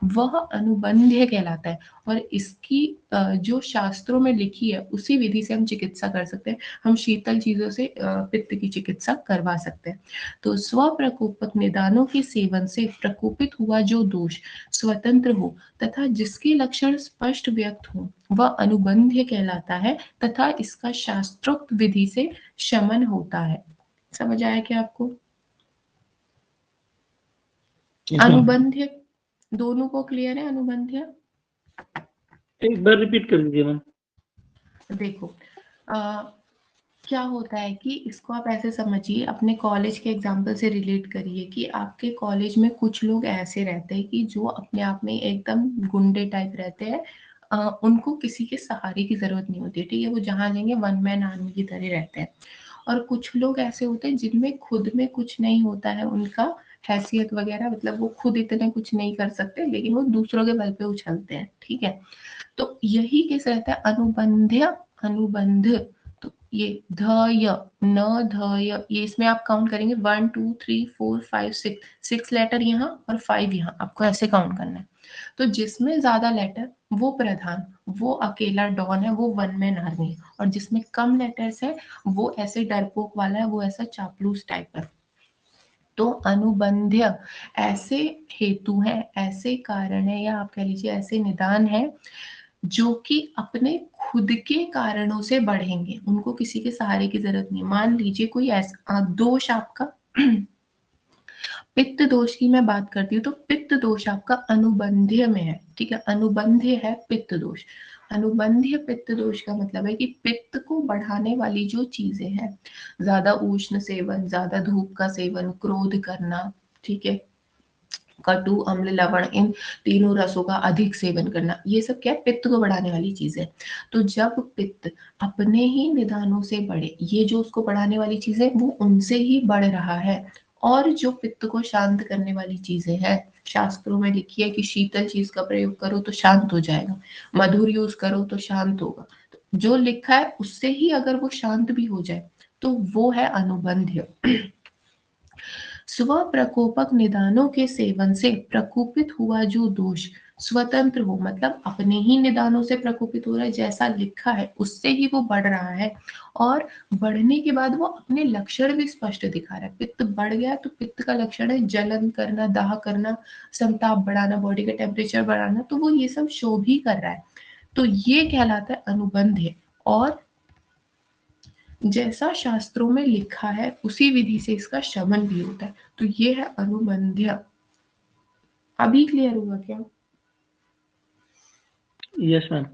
वह अनुबंध्य कहलाता है। और इसकी जो शास्त्रों में लिखी है उसी विधि से हम चिकित्सा कर सकते हैं, हम शीतल चीजों से पित्त की चिकित्सा करवा सकते हैं। तो स्व प्रकोपक निदानों के सेवन से प्रकोपित हुआ जो दोष स्वतंत्र हो तथा जिसके लक्षण स्पष्ट व्यक्त हो वह अनुबंध्य कहलाता है तथा इसका शास्त्रोक्त विधि से शमन होता है। समझ आया क्या आपको? अनुबंध्य दोनों को क्लियर है? अनुबंध्य एक बार रिपीट कर लीजिए मैम। देखो क्या होता है कि इसको आप ऐसे समझिए, अपने कॉलेज के एग्जाम्पल से रिलेट करिए कि आपके कॉलेज में कुछ लोग ऐसे रहते हैं कि जो अपने आप में एकदम गुंडे टाइप रहते हैं, उनको किसी के सहारे की जरूरत नहीं होती। ठीक है, वो जहाँ जाएंगे वन मैन आर्मी की तरह रहते हैं, और कुछ लोग ऐसे होते हैं जिनमें खुद में कुछ नहीं होता है, उनका हैसियत वगैरह, मतलब वो खुद इतने कुछ नहीं कर सकते लेकिन वो दूसरों के बल पे उछलते हैं, ठीक है। तो यही केस रहता है अनुबंध्य अनुबंध। तो ये ध य न ध य, ये इसमें आप काउंट करेंगे 1 2 3 4 5 6, 6 लेटर यहाँ और 5 यहाँ, आपको ऐसे काउंट करना है। तो जिसमें ज्यादा लेटर वो प्रधान, वो अकेला डॉन है, वो वन मैन आर्मी है, और जिसमें कम लेटर्स है वो ऐसे डरपोक वाला है, वो ऐसा चापलूस टाइप है। तो अनुबंध्य ऐसे हेतु हैं, ऐसे कारण है, या आप कह लीजिए ऐसे निदान है जो कि अपने खुद के कारणों से बढ़ेंगे, उनको किसी के सहारे की जरूरत नहीं। मान लीजिए कोई ऐसा दोष आपका पित्त दोष की मैं बात करती हूँ, तो पित्त दोष आपका अनुबंध्य में है, ठीक है, अनुबंध्य है पित्त दोष। अनुबंध्य पित्त दोष का मतलब है कि पित्त को बढ़ाने वाली जो चीजें हैं, ज्यादा उष्ण सेवन, ज्यादा धूप का सेवन, क्रोध करना, ठीक है, कटु अम्ल लवण, इन तीनों रसों का अधिक सेवन करना, ये सब क्या है, पित्त को बढ़ाने वाली चीजें। तो जब पित्त अपने ही निदानों से बढ़े, ये जो उसको बढ़ाने वाली चीजें वो उनसे ही बढ़ रहा है, और जो पित्त को शांत करने वाली चीजें हैं, शास्त्रों में लिखी है कि शीतल चीज का प्रयोग करो तो शांत हो जाएगा, मधुर यूज करो तो शांत होगा। तो जो लिखा है उससे ही अगर वो शांत भी हो जाए तो वो है अनुबंध्य। स्व प्रकोपक निदानों के सेवन से प्रकोपित हुआ जो दोष स्वतंत्र हो, मतलब अपने ही निदानों से प्रकोपित हो रहा है, जैसा लिखा है उससे ही वो बढ़ रहा है, और बढ़ने के बाद वो अपने लक्षण भी स्पष्ट दिखा रहा है। पित्त बढ़ गया तो पित्त का लक्षण है जलन करना, दाह करना, संताप बढ़ाना, बॉडी का टेम्परेचर बढ़ाना, तो वो ये सब शो भी कर रहा है। तो ये कहलाता है अनुबंध है, और जैसा शास्त्रों में लिखा है उसी विधि से इसका शमन भी होता है। तो ये है अनुबंध्य। अभी क्लियर हुआ क्या? Yes ma'am.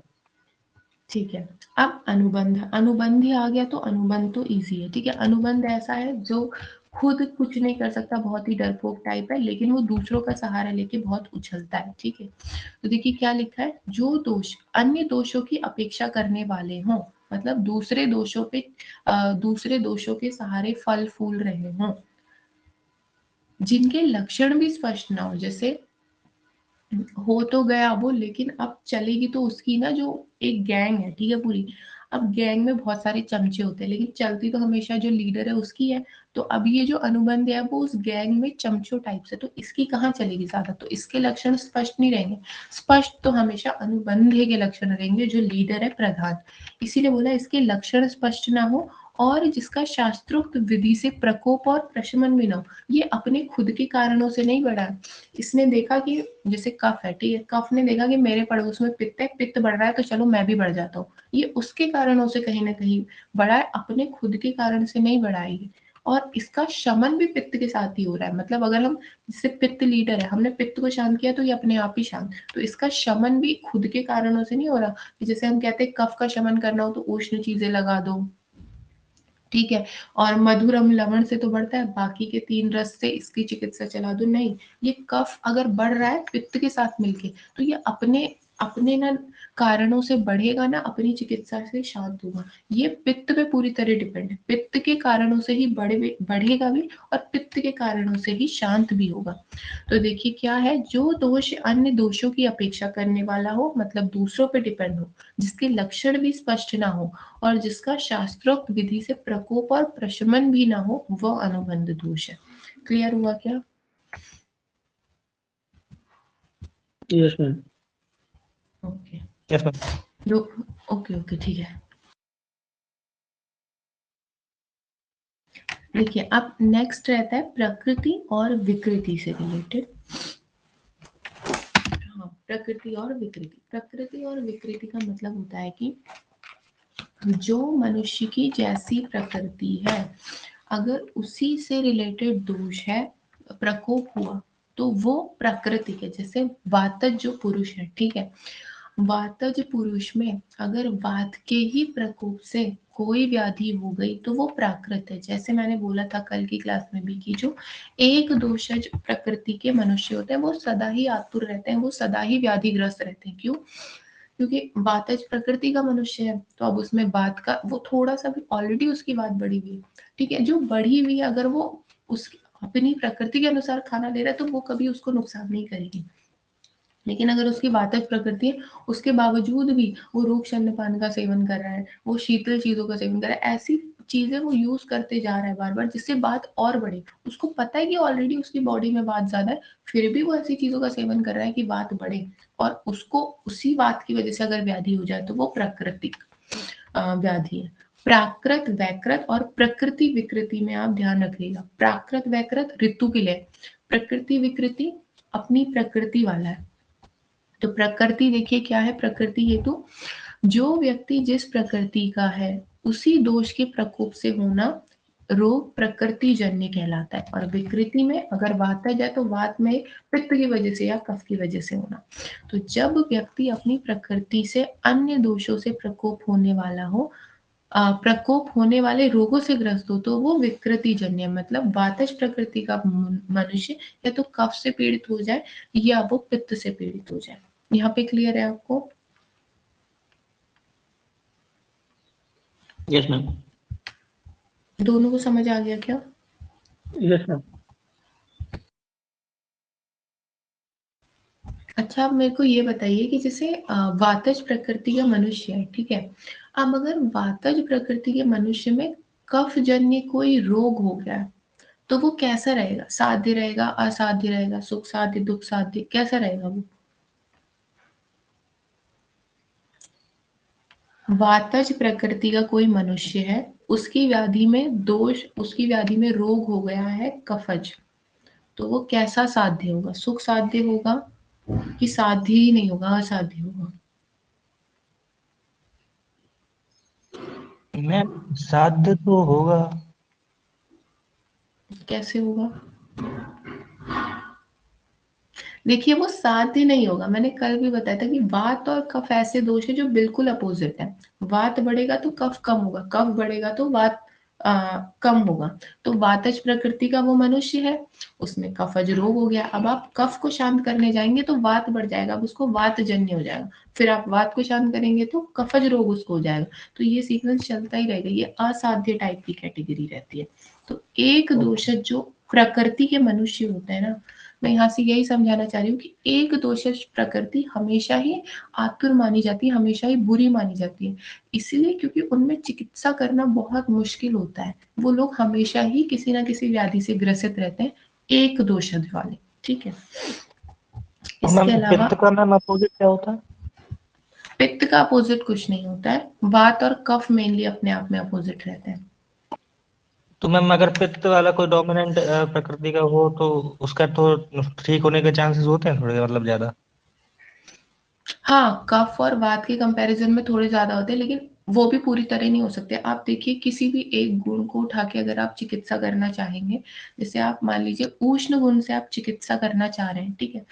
ठीक है। अब अनुबंध, अनुबंध ही आ गया तो अनुबंध तो इजी है, ठीक है। अनुबंध ऐसा है जो खुद कुछ नहीं कर सकता, बहुत ही डरपोक टाइप है, लेकिन वो दूसरों का सहारा लेके बहुत उछलता है, ठीक है। तो देखिए क्या लिखा है, जो दोष अन्य दोषों की अपेक्षा करने वाले हों, मतलब दूसरे दोषों पे दूसरे दोषों के सहारे फल फूल रहे हों, जिनके लक्षण भी स्पष्ट ना हो, जैसे हो तो गया वो, लेकिन अब चलेगी तो उसकी ना जो एक गैंग है, ठीक है, पूरी। अब गैंग में बहुत सारे चमचे होते हैं, लेकिन चलती तो हमेशा जो लीडर है उसकी है। तो अब ये जो अनुबंध है वो उस गैंग में चमचों टाइप से, तो इसकी कहाँ चलेगी ज्यादा, तो इसके लक्षण स्पष्ट नहीं रहेंगे। स्पष्ट तो हमेशा अनुबंध के लक्षण रहेंगे, जो लीडर है प्रधान, इसीलिए बोला इसके लक्षण स्पष्ट ना हो, और जिसका शास्त्रोक्त विधि से प्रकोप और प्रशमन भी ना हो। ये अपने खुद के कारणों से नहीं बढ़ा है, इसने देखा कि जैसे कफ है, ठीक है, कफ ने देखा कि मेरे पड़ोस में पित्त है, पित्त बढ़ रहा है तो चलो मैं भी बढ़ जाता हूँ। ये उसके कारणों से कहीं ना कहीं बढ़ा है, अपने खुद के कारण से नहीं बढ़ा है ये। और इसका शमन भी पित्त के साथ ही हो रहा है, मतलब अगर हम, जैसे पित्त लीडर है, हमने पित्त को शांत किया तो ये अपने आप ही शांत, तो इसका शमन भी खुद के कारणों से नहीं हो रहा। जैसे हम कहते हैं कफ का शमन करना हो तो उष्ण चीजें लगा दो, ठीक है, और मधुर अम्ल लवण से तो बढ़ता है, बाकी के 3 रस से इसकी चिकित्सा चला दो, नहीं। ये कफ अगर बढ़ रहा है पित्त के साथ मिलके, तो ये अपने अपने ना कारणों से बढ़ेगा ना, अपनी चिकित्सा से शांत होगा। ये पित्त पे पूरी तरह डिपेंड है, पित्त के कारणों से ही बढ़ेगा भी, और पित्त के कारणों से ही शांत भी होगा। तो देखिए क्या है, जो दोष अन्य दोषों की अपेक्षा करने वाला हो, मतलब दूसरों पे डिपेंड हो, जिसके लक्षण भी स्पष्ट ना हो, और जिसका शास्त्रोक्त विधि से प्रकोप और प्रशमन भी ना हो, वह अनुबंध दोष है। क्लियर हुआ क्या? Yes ma'am. Okay, yes ma'am. दो, ओके ओके, ठीक है। देखिए अब नेक्स्ट रहता है प्रकृति और विकृति से रिलेटेड। हाँ, प्रकृति और विकृति, प्रकृति और विकृति का मतलब होता है कि जो मनुष्य की जैसी प्रकृति है, अगर उसी से रिलेटेड दोष है, प्रकोप हुआ, तो वो प्राकृतिक है। जैसे वातज जो पुरुष है, ठीक है, वातज पुरुष में अगर वात के ही प्रकोप से कोई व्याधि हो गई तो वो प्राकृत है। जैसे मैंने बोला था कल की क्लास में भी कि जो एक दोषज प्रकृति के मनुष्य होते हैं वो सदा ही आतुर रहते हैं, वो सदा ही व्याधिग्रस्त रहते हैं। क्यों? क्योंकि वातज प्रकृति का मनुष्य है, तो अब उसमें बात का वो थोड़ा सा भी ऑलरेडी उसकी बात बढ़ी हुई है, ठीक है। जो बढ़ी हुई है अगर वो उस अपनी प्रकृति के अनुसार खाना ले रहा है तो वो कभी उसको नुकसान नहीं करेगी। लेकिन अगर उसकी वातज प्रकृति है, उसके बावजूद भी वो रूप स्तनपान का सेवन कर रहा है, वो शीतल चीजों का सेवन कर रहा है, ऐसी चीजें वो यूज करते जा रहा है बार बार, जिससे बात और बढ़े। उसको पता है कि ऑलरेडी उसकी बॉडी में बात ज्यादा है, फिर भी वो ऐसी चीजों का सेवन कर रहा है कि बात बढ़े, और उसको उसी बात की वजह से अगर व्याधि हो जाए तो वो प्राकृतिक व्याधि है। प्राकृत, वैकृत और प्रकृति विकृति में आप ध्यान रखिएगा। प्राकृत वैकृत ऋतु के लिए, प्रकृति विकृति अपनी प्रकृति वाला है। तो प्रकृति देखिए क्या है, प्रकृति हेतु जो व्यक्ति जिस प्रकृति का है उसी दोष के प्रकोप से होना रोग प्रकृति जन्य कहलाता है। और विकृति में अगर वातज है तो वात में पित्त की वजह से या कफ की वजह से होना। तो जब व्यक्ति अपनी प्रकृति से अन्य दोषों से प्रकोप होने वाला हो, प्रकोप होने वाले रोगों से ग्रस्त हो, तो वो विकृति जन्य, मतलब वातज प्रकृति का मनुष्य या तो कफ से पीड़ित हो जाए या वो पित्त से पीड़ित हो जाए। यहाँ पे क्लियर है आपको? Yes ma'am. दोनों को समझ आ गया क्या? Yes ma'am. अच्छा, आप मेरे को ये बताइए कि जैसे वातज प्रकृति का मनुष्य है, ठीक है। अब अगर वातज प्रकृति के मनुष्य में कफ जन्य कोई रोग हो गया तो वो कैसा रहेगा? साध्य रहेगा, असाध्य रहेगा, सुख साध्य, दुख साध्य, कैसा रहेगा वो? वातज प्रकृति का कोई मनुष्य है, उसकी व्याधि में दोष, उसकी व्याधि में रोग हो गया है कफज, तो वो कैसा साध्य होगा? सुख साध्य होगा कि साध्य ही नहीं होगा, असाध्य होगा? मैम साध्य तो होगा। कैसे होगा? देखिए वो साध्य नहीं होगा। मैंने कल भी बताया था कि वात और कफ ऐसे दोष है जो बिल्कुल अपोजिट है। वात बढ़ेगा तो कफ कम होगा, कफ बढ़ेगा तो वात कम होगा। तो वातज प्रकृति का वो मनुष्य है, उसमें कफज रोग हो गया। अब आप कफ को शांत करने जाएंगे तो वात बढ़ जाएगा, अब उसको वात जन्य हो जाएगा। फिर आप वात को शांत करेंगे तो कफज रोग उसको हो जाएगा। तो ये सीक्वेंस चलता ही रहेगा। ये असाध्य टाइप की कैटेगरी रहती है। तो एक दोषज जो प्रकृति के मनुष्य होते हैं ना, मैं यहाँ से यही समझाना चाह रही हूँ कि एक दोषज प्रकृति हमेशा ही आतुर मानी जाती है, हमेशा ही बुरी मानी जाती है। इसलिए क्योंकि उनमें चिकित्सा करना बहुत मुश्किल होता है। वो लोग हमेशा ही किसी ना किसी व्याधि से ग्रसित रहते हैं, एक दोषज वाले, ठीक है। इसके मैम अलावा पित्त का मैम अपोजिट क्या होता है? पित्त का अपोजिट कुछ नहीं होता है। वात और कफ मेनली अपने आप में अपोजिट रहते हैं। तो मैम अगर पित्त वाला कोई डोमिनेंट प्रकृति का हो तो उसका तो ठीक होने के चांसेस होते हैं थोड़े, मतलब ज्यादा? हाँ, कफ और वात के कंपैरिजन में थोड़े ज्यादा होते हैं, लेकिन वो भी पूरी तरह नहीं हो सकते। आप देखिए किसी भी एक गुण को उठा के अगर आप चिकित्सा करना चाहेंगे, जैसे आप मान लीजिए उष्ण गुण से आप चिकित्सा करना चाह रहे हैं, ठीक है।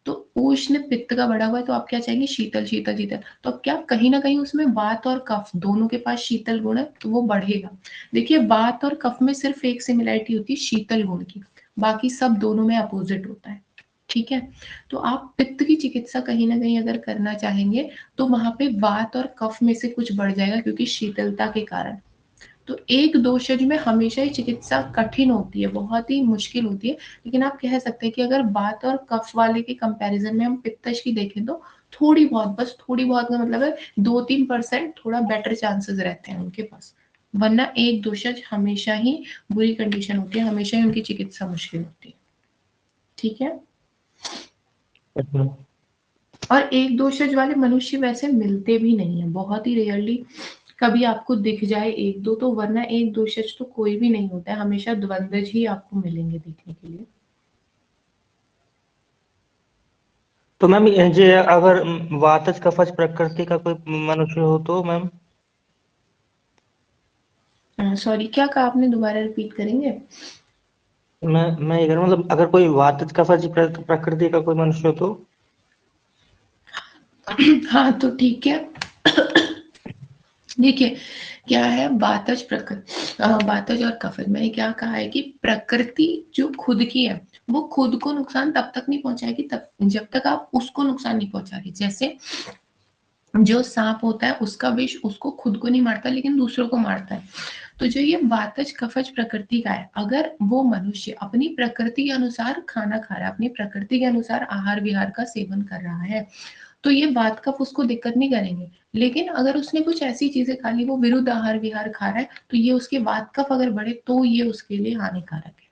तो उष्ण पित्त का बढ़ा हुआ है तो आप क्या चाहेंगे? शीतल शीतल शीतल। तो अब क्या कहीं ना कहीं उसमें वात और कफ दोनों के पास शीतल गुण है तो वो बढ़ेगा। देखिए वात और कफ में सिर्फ एक सिमिलरिटी होती है शीतल गुण की, बाकी सब दोनों में अपोजिट होता है, ठीक है। तो आप पित्त की चिकित्सा कहीं ना कहीं अगर करना चाहेंगे तो वहां पे वात और कफ में से कुछ बढ़ जाएगा क्योंकि शीतलता के कारण। तो एक दोषज में हमेशा ही चिकित्सा कठिन होती है, बहुत ही मुश्किल होती है। लेकिन आप कह सकते हैं कि अगर वात और कफ वाले के कंपैरिजन में हम पित्तज की देखें तो थोड़ी बहुत, बस थोड़ी बहुत का मतलब है 2-3% थोड़ा बेटर चांसेस रहते हैं उनके पास। वरना एक दोषज हमेशा ही बुरी कंडीशन होती है, हमेशा ही उनकी चिकित्सा मुश्किल होती है, ठीक है। और एक दोषज वाले मनुष्य वैसे मिलते भी नहीं है, बहुत ही रेयरली कभी आपको दिख जाए एक दो, तो वरना एक दोषज तो कोई भी नहीं होता है, हमेशा द्वंद्वज ही आपको मिलेंगे देखने के लिए। तो मैम ये अगर वातज कफज प्रकृति का कोई मनुष्य हो तो मैम? सॉरी, क्या कहा आपने? दोबारा रिपीट करेंगे? मैं ये कह रहा हूँ, मतलब अगर कोई वातज कफज प्रकृति का कोई मनुष्य हो तो? हाँ तो ठीक है। देखिए क्या है, वातज वातज और कफज, मैंने क्या कहा है कि प्रकृति जो खुद की है वो खुद को नुकसान तब तक नहीं पहुंचाएगी तब जब तक आप उसको नुकसान नहीं पहुंचा रहे। जैसे जो सांप होता है उसका विष उसको खुद को नहीं मारता लेकिन दूसरों को मारता है। तो जो ये वातज कफज प्रकृति का है, अगर वो मनुष्य अपनी प्रकृति के अनुसार खाना खा रहा है, अपनी प्रकृति के अनुसार आहार विहार का सेवन कर रहा है, तो ये वात कफ उसको दिक्कत नहीं करेंगे। लेकिन अगर उसने कुछ ऐसी चीजें खा ली, वो विरुद्ध आहार विहार खा रहा है, तो ये उसके वात कफ अगर बढ़े तो ये उसके लिए हानिकारक है।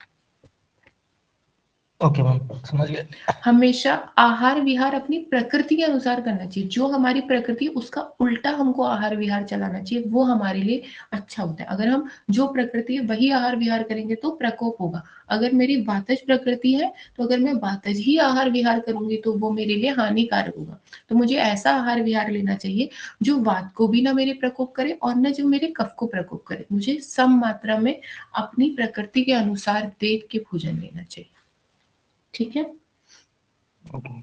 ओके मैम, समझ गया। हमेशा आहार विहार अपनी प्रकृति के अनुसार करना चाहिए। जो हमारी प्रकृति उसका उल्टा हमको आहार विहार चलाना चाहिए, वो हमारे लिए अच्छा होता है। अगर हम जो प्रकृति है वही आहार विहार करेंगे तो प्रकोप होगा। अगर मेरी वातज प्रकृति है तो अगर मैं वातज ही आहार विहार करूंगी तो वो मेरे लिए हानिकारक होगा। तो मुझे ऐसा आहार विहार लेना चाहिए जो वात को भी ना मेरे प्रकोप करे और न जो मेरे कफ को प्रकोप करे। मुझे सम मात्रा में अपनी प्रकृति के अनुसार देख के भोजन लेना चाहिए। ठीक है, ओके।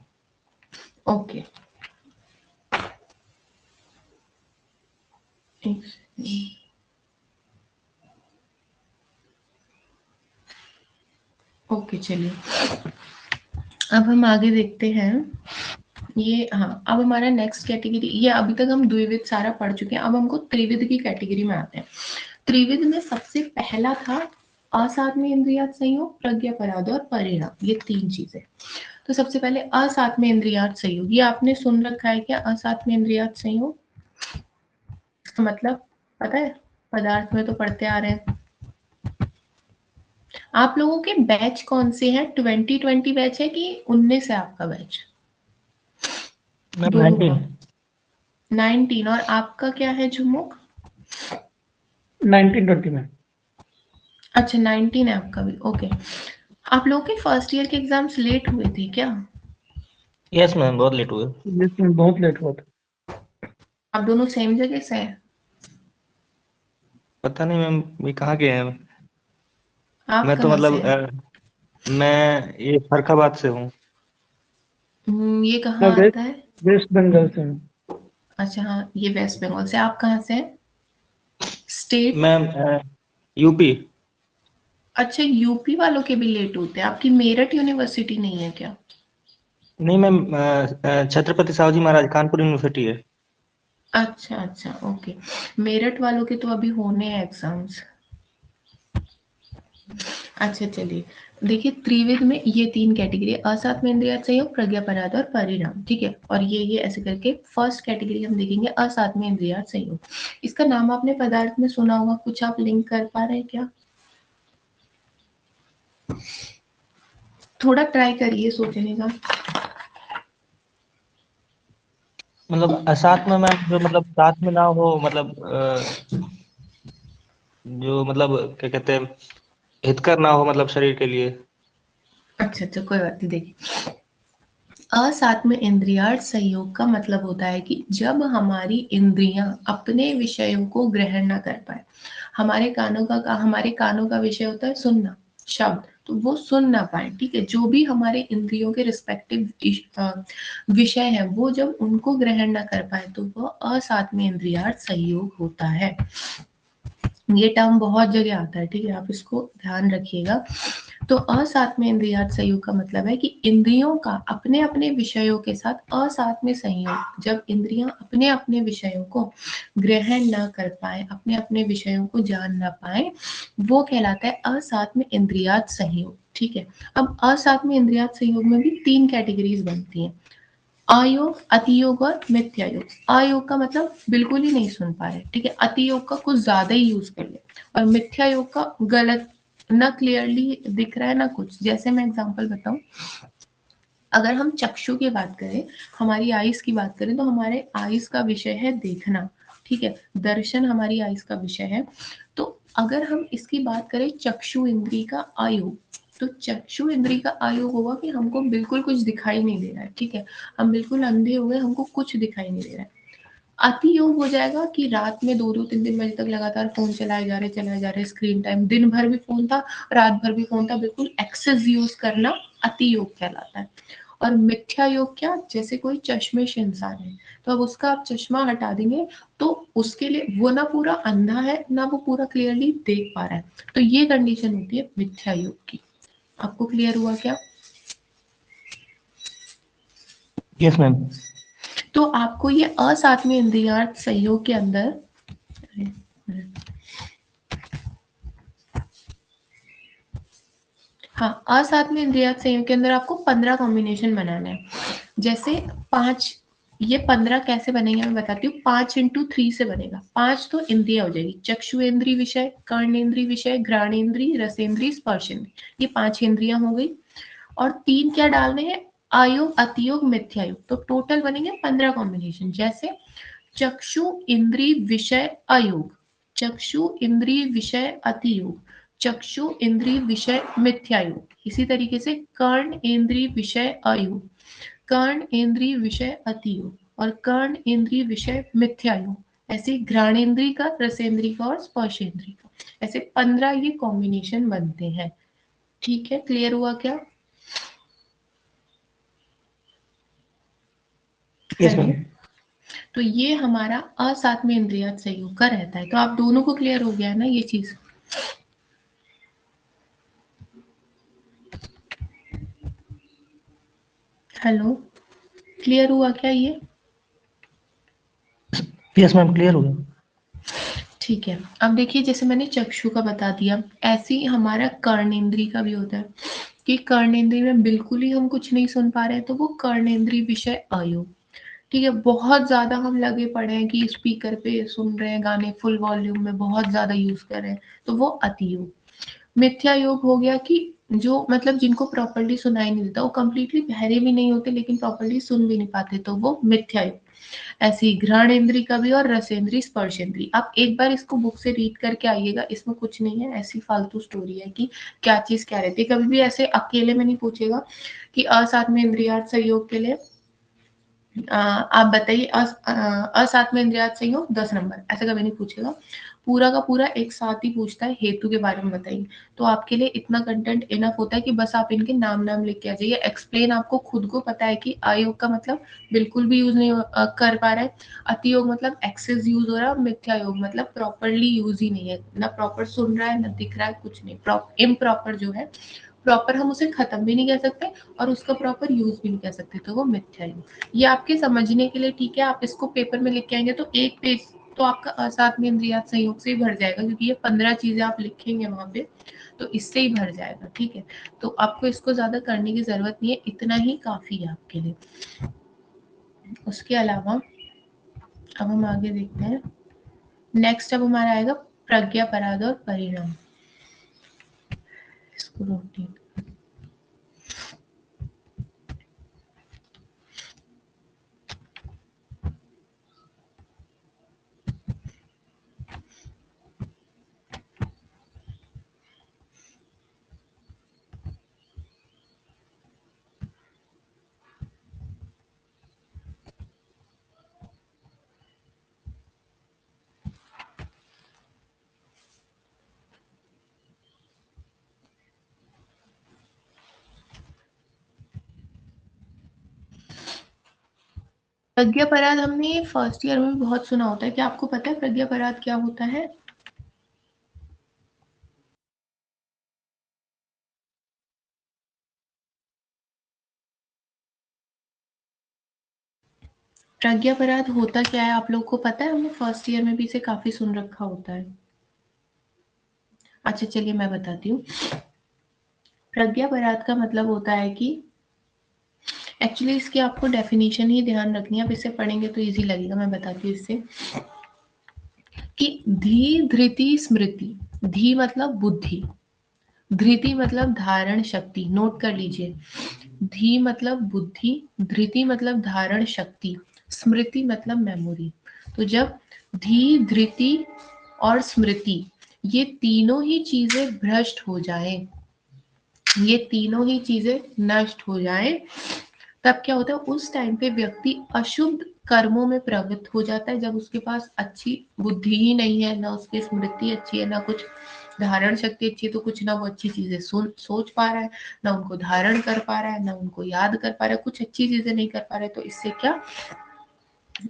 ओके। ओके, चलिए अब हम आगे देखते हैं। ये हाँ, अब हमारा नेक्स्ट कैटेगरी, ये अभी तक हम द्विविध सारा पढ़ चुके हैं। अब हमको त्रिविध की कैटेगरी में आते हैं। त्रिविध में सबसे पहला था असात्म इंद्रियात संयोग, प्रज्ञापराध और परिणाम, ये तीन चीजें। तो सबसे पहले असात्म इंद्रियात संयोग, ये आपने सुन रखा है क्या? असात्म इंद्रियात संयोग मतलब पता है? पदार्थ में तो पढ़ते आ रहे हैं। आप लोगों के बैच कौन से हैं? 2020 बैच है कि 19 है आपका बैच? मैम दोनों 19। का 19। और आपका क्या है झुमुक? 1920 में। अच्छा 19 है आपका भी। ओके, आप लोगों के फर्स्ट ईयर के एग्जाम्स लेट हुए थे क्या? यस मैम, बहुत लेट हुए। जिसमें बहुत लेट हुआ था। आप दोनों सेम जगह से हैं? पता नहीं मैम, ये कहाँ के हैं? आप मैं तो कहाँ से मतलब हैं? मैं ये फर्रुखाबाद से हूँ। ये मैं कहाँ आता है? वेस्ट बंगाल से हूँ। अच्छा हाँ, ये वेस्ट बंगाल से। आप कहाँ से हैं? स्टेट? Ma'am UP. अच्छा, यूपी वालों के भी लेट होते हैं। आपकी मेरठ यूनिवर्सिटी नहीं है क्या? नहीं मैम, छत्रपति शिवाजी महाराज कानपुर यूनिवर्सिटी है। अच्छा अच्छा, ओके। मेरठ वालों के तो अभी होने हैं एग्जाम्स। अच्छा चलिए, देखिए त्रिविध में ये तीन कैटेगरी, असात्म इंद्रियात संयोग, प्रज्ञापराध और परिणाम। ठीक है, और ये ऐसे करके फर्स्ट कैटेगरी हम देखेंगे असात्म इंद्रियात संयोग। इसका नाम आपने पदार्थ में सुना होगा, कुछ आप लिंक कर पा रहे हैं क्या? थोड़ा ट्राई करिए सोचने का। मतलब साथ में मैम, जो मतलब साथ में ना हो, मतलब जो मतलब क्या कहते हैं, हितकर ना हो मतलब शरीर के लिए। अच्छा अच्छा, कोई बात नहीं। देखिए, असात्म इंद्रियार्थ संयोग का मतलब होता है कि जब हमारी इंद्रियां अपने विषयों को ग्रहण ना कर पाए। हमारे कानों का विषय होता है सुनना, शब्द, तो वो सुन ना पाए। ठीक है, जो भी हमारे इंद्रियों के रिस्पेक्टिव विषय है, वो जब उनको ग्रहण ना कर पाए तो वो असात्म इंद्रियार्थ संयोग होता है। ये टर्म बहुत जगह आता है, ठीक है, आप इसको ध्यान रखिएगा। तो असात्म इंद्रियार्थ संयोग का मतलब है कि इंद्रियों का अपने अपने विषयों के साथ असात्म संयोग, जब इंद्रियां अपने अपने विषयों को ग्रहण न कर पाए, अपने अपने विषयों को जान ना पाए, वो कहलाता है असात्म इंद्रियार्थ संयोग। ठीक है, अब असात्म इंद्रियार्थ संयोग में भी तीन कैटेगरीज बनती हैं, अयोग, अतियोग और मिथ्यायोग। अयोग का मतलब बिल्कुल ही नहीं सुन पा रहे, ठीक है। अतियोग का कुछ ज्यादा ही यूज कर ले, और मिथ्यायोग का गलत, ना क्लियरली दिख रहा है ना कुछ। जैसे मैं एग्जांपल बताऊं, अगर हम चक्षु की बात करें, हमारी आइस की बात करें, तो हमारे आइस का विषय है देखना, ठीक है, दर्शन हमारी आइस का विषय है। तो अगर हम इसकी बात करें चक्षु इंद्री का आयोग, तो चक्षु इंद्री का आयोग होगा कि हमको बिल्कुल कुछ दिखाई नहीं दे रहा है, ठीक है, हम बिल्कुल अंधे हो गए, हमको कुछ दिखाई नहीं दे रहा है। अति योग हो जाएगा कि रात में 2-2 3-3 बजे तक लगातार फोन चलाए जा रहे, स्क्रीन टाइम, दिन भर भी फोन था, रात भर भी फोन था, बिल्कुल एक्सेस यूज करना अति योग कहलाता है। और मिथ्या योग क्या? जैसे कोई चश्मेश इंसान है, तो अब उसका आप चश्मा हटा देंगे तो उसके लिए वो ना पूरा अंधा है ना वो पूरा क्लियरली देख पा रहा है, तो ये कंडीशन होती है मिथ्या योग की। आपको क्लियर हुआ क्या? Yes ma'am. तो आपको ये असात्मी इंद्रियार्थ संयोग के अंदर हाँ, असात्मी इंद्रियार्थ संयोग के अंदर आपको 15 कॉम्बिनेशन बनाना है। जैसे 5, ये 15 कैसे बनेंगे मैं बताती हूँ। 5 × 3 से बनेगा। 5 तो इंद्रिया हो जाएगी, चक्षुएंद्री विषय, कर्णेंद्री विषय, घ्राणेंद्री, रसेंद्री, स्पर्शेंद्री, ये 5 इंद्रियां हो गई। और 3 क्या डालने हैं, आयोग, अतियोग, मिथ्यायोग। तो टोटल बनेंगे 15 कॉम्बिनेशन। जैसे चक्षु इंद्री विषय अयोग, चक्षु इंद्री विषय अतियोग, चक्षु इंद्री विषय मिथ्यायोग। इसी तरीके से कर्ण इंद्री विषय अयोग, कर्ण इंद्री विषय अतियोग और कर्ण इंद्री विषय मिथ्यायोग। ऐसे घ्राणेंद्री का, रसेंद्री का और स्पर्शेंद्री का, ऐसे 15 ये कॉम्बिनेशन बनते हैं। ठीक है, क्लियर हुआ क्या? Yes ma'am. तो ये हमारा असात्मी इंद्रियार्थ संयोग का रहता है। तो आप दोनों को क्लियर हो गया है ना ये चीज? हेलो, क्लियर हुआ क्या ये? यस मैम, क्लियर हो गया। ठीक है, अब देखिए जैसे मैंने चक्षु का बता दिया, ऐसे ही हमारा कर्णेंद्री का भी होता है कि कर्णेंद्री में बिल्कुल ही हम कुछ नहीं सुन पा रहे हैं तो वो कर्णेंद्री विषय अयोग। ठीक है, बहुत ज्यादा हम लगे पड़े हैं कि स्पीकर पे सुन रहे हैं गाने फुल वॉल्यूम में, बहुत ज्यादा यूज कर रहे हैं, तो वो अतियोग। मिथ्या योग हो गया कि जो मतलब जिनको प्रॉपर्ली सुनाई नहीं देता, वो कंप्लीटली बहरे भी नहीं होते लेकिन प्रॉपर्ली सुन भी नहीं पाते, तो वो मिथ्या योग। ऐसे ही घ्राणेंद्री का भी और रसेंद्री, स्पर्शेंद्री। आप एक बार इसको बुक से रीड करके आइएगा, इसमें कुछ नहीं है, ऐसी फालतू स्टोरी है कि क्या चीज क्या रहती है। कभी भी ऐसे अकेले में नहीं पूछेगा कि असात्मी इंद्रियार्थ संयोग के लिए आप बताइए असात्मी इंद्रियार्थ संयोग 10 नंबर, ऐसा कभी नहीं पूछेगा। पूरा का पूरा एक साथ ही पूछता है, हेतु के बारे में बताइए। तो आपके लिए इतना कंटेंट इनफ होता है कि बस आप इनके नाम लिख के आ जाइए। एक्सप्लेन आपको खुद को पता है कि अयोग का मतलब बिल्कुल भी यूज नहीं कर पा रहा है, अतियोग मतलब एक्सेस यूज हो रहा है, मिथ्या योग मतलब प्रॉपरली यूज ही नहीं है, ना प्रॉपर सुन रहा है ना दिख रहा है, कुछ नहीं, इम्प्रॉपर जो है, प्रॉपर हम उसे खत्म भी नहीं कह सकते और उसका प्रॉपर यूज भी नहीं कह सकते, तो वो मिथ्या योग। ये आपके समझने के लिए ठीक है, आप इसको पेपर में लिख के आएंगे तो एक पेज तो आपका असात्मी इंद्रियार्थ संयोग से ही भर जाएगा, क्योंकि ये 15 चीजें आप लिखेंगे वहां पे तो इससे ही भर जाएगा। ठीक है, तो आपको इसको ज्यादा करने की जरूरत नहीं है, इतना ही काफी है आपके लिए। उसके अलावा अब हम आगे देखते हैं। नेक्स्ट अब हमारा आएगा प्रज्ञा, पराध और परिणाम। इसको रोकते प्रज्ञापराध हमने फर्स्ट ईयर में भी बहुत सुना होता है। क्या आपको पता है प्रज्ञापराध क्या होता है? प्रज्ञापराध होता क्या है आप लोगों को पता है? हमने फर्स्ट ईयर में भी इसे काफी सुन रखा होता है। अच्छा चलिए मैं बताती हूँ। प्रज्ञापराध का मतलब होता है कि एक्चुअली इसकी आपको डेफिनेशन ही ध्यान रखनी है, आप इसे पढ़ेंगे तो इजी लगेगा। मैं बताती हूँ इससे कि धी धृति स्मृति, धी मतलब बुद्धि, धृति मतलब धारण शक्ति, नोट कर लीजिए। धी मतलब बुद्धि, धृति मतलब धारण शक्ति, स्मृति मतलब मेमोरी। तो जब धी, धृति और स्मृति ये तीनों ही चीजें भ्रष्ट हो जाएं, ये तीनों ही चीजें नष्ट हो जाएं, तब क्या होता है, उस टाइम पे व्यक्ति अशुभ कर्मों में प्रवृत्त हो जाता है। जब उसके पास अच्छी बुद्धि ही नहीं है, ना उसकी स्मृति अच्छी है, ना कुछ धारण शक्ति अच्छी है, तो कुछ ना वो अच्छी चीजें सोच पा रहा है, ना उनको धारण कर पा रहा है, ना उनको याद कर पा रहा है, कुछ अच्छी चीजें नहीं कर पा रहा है। तो इससे क्या,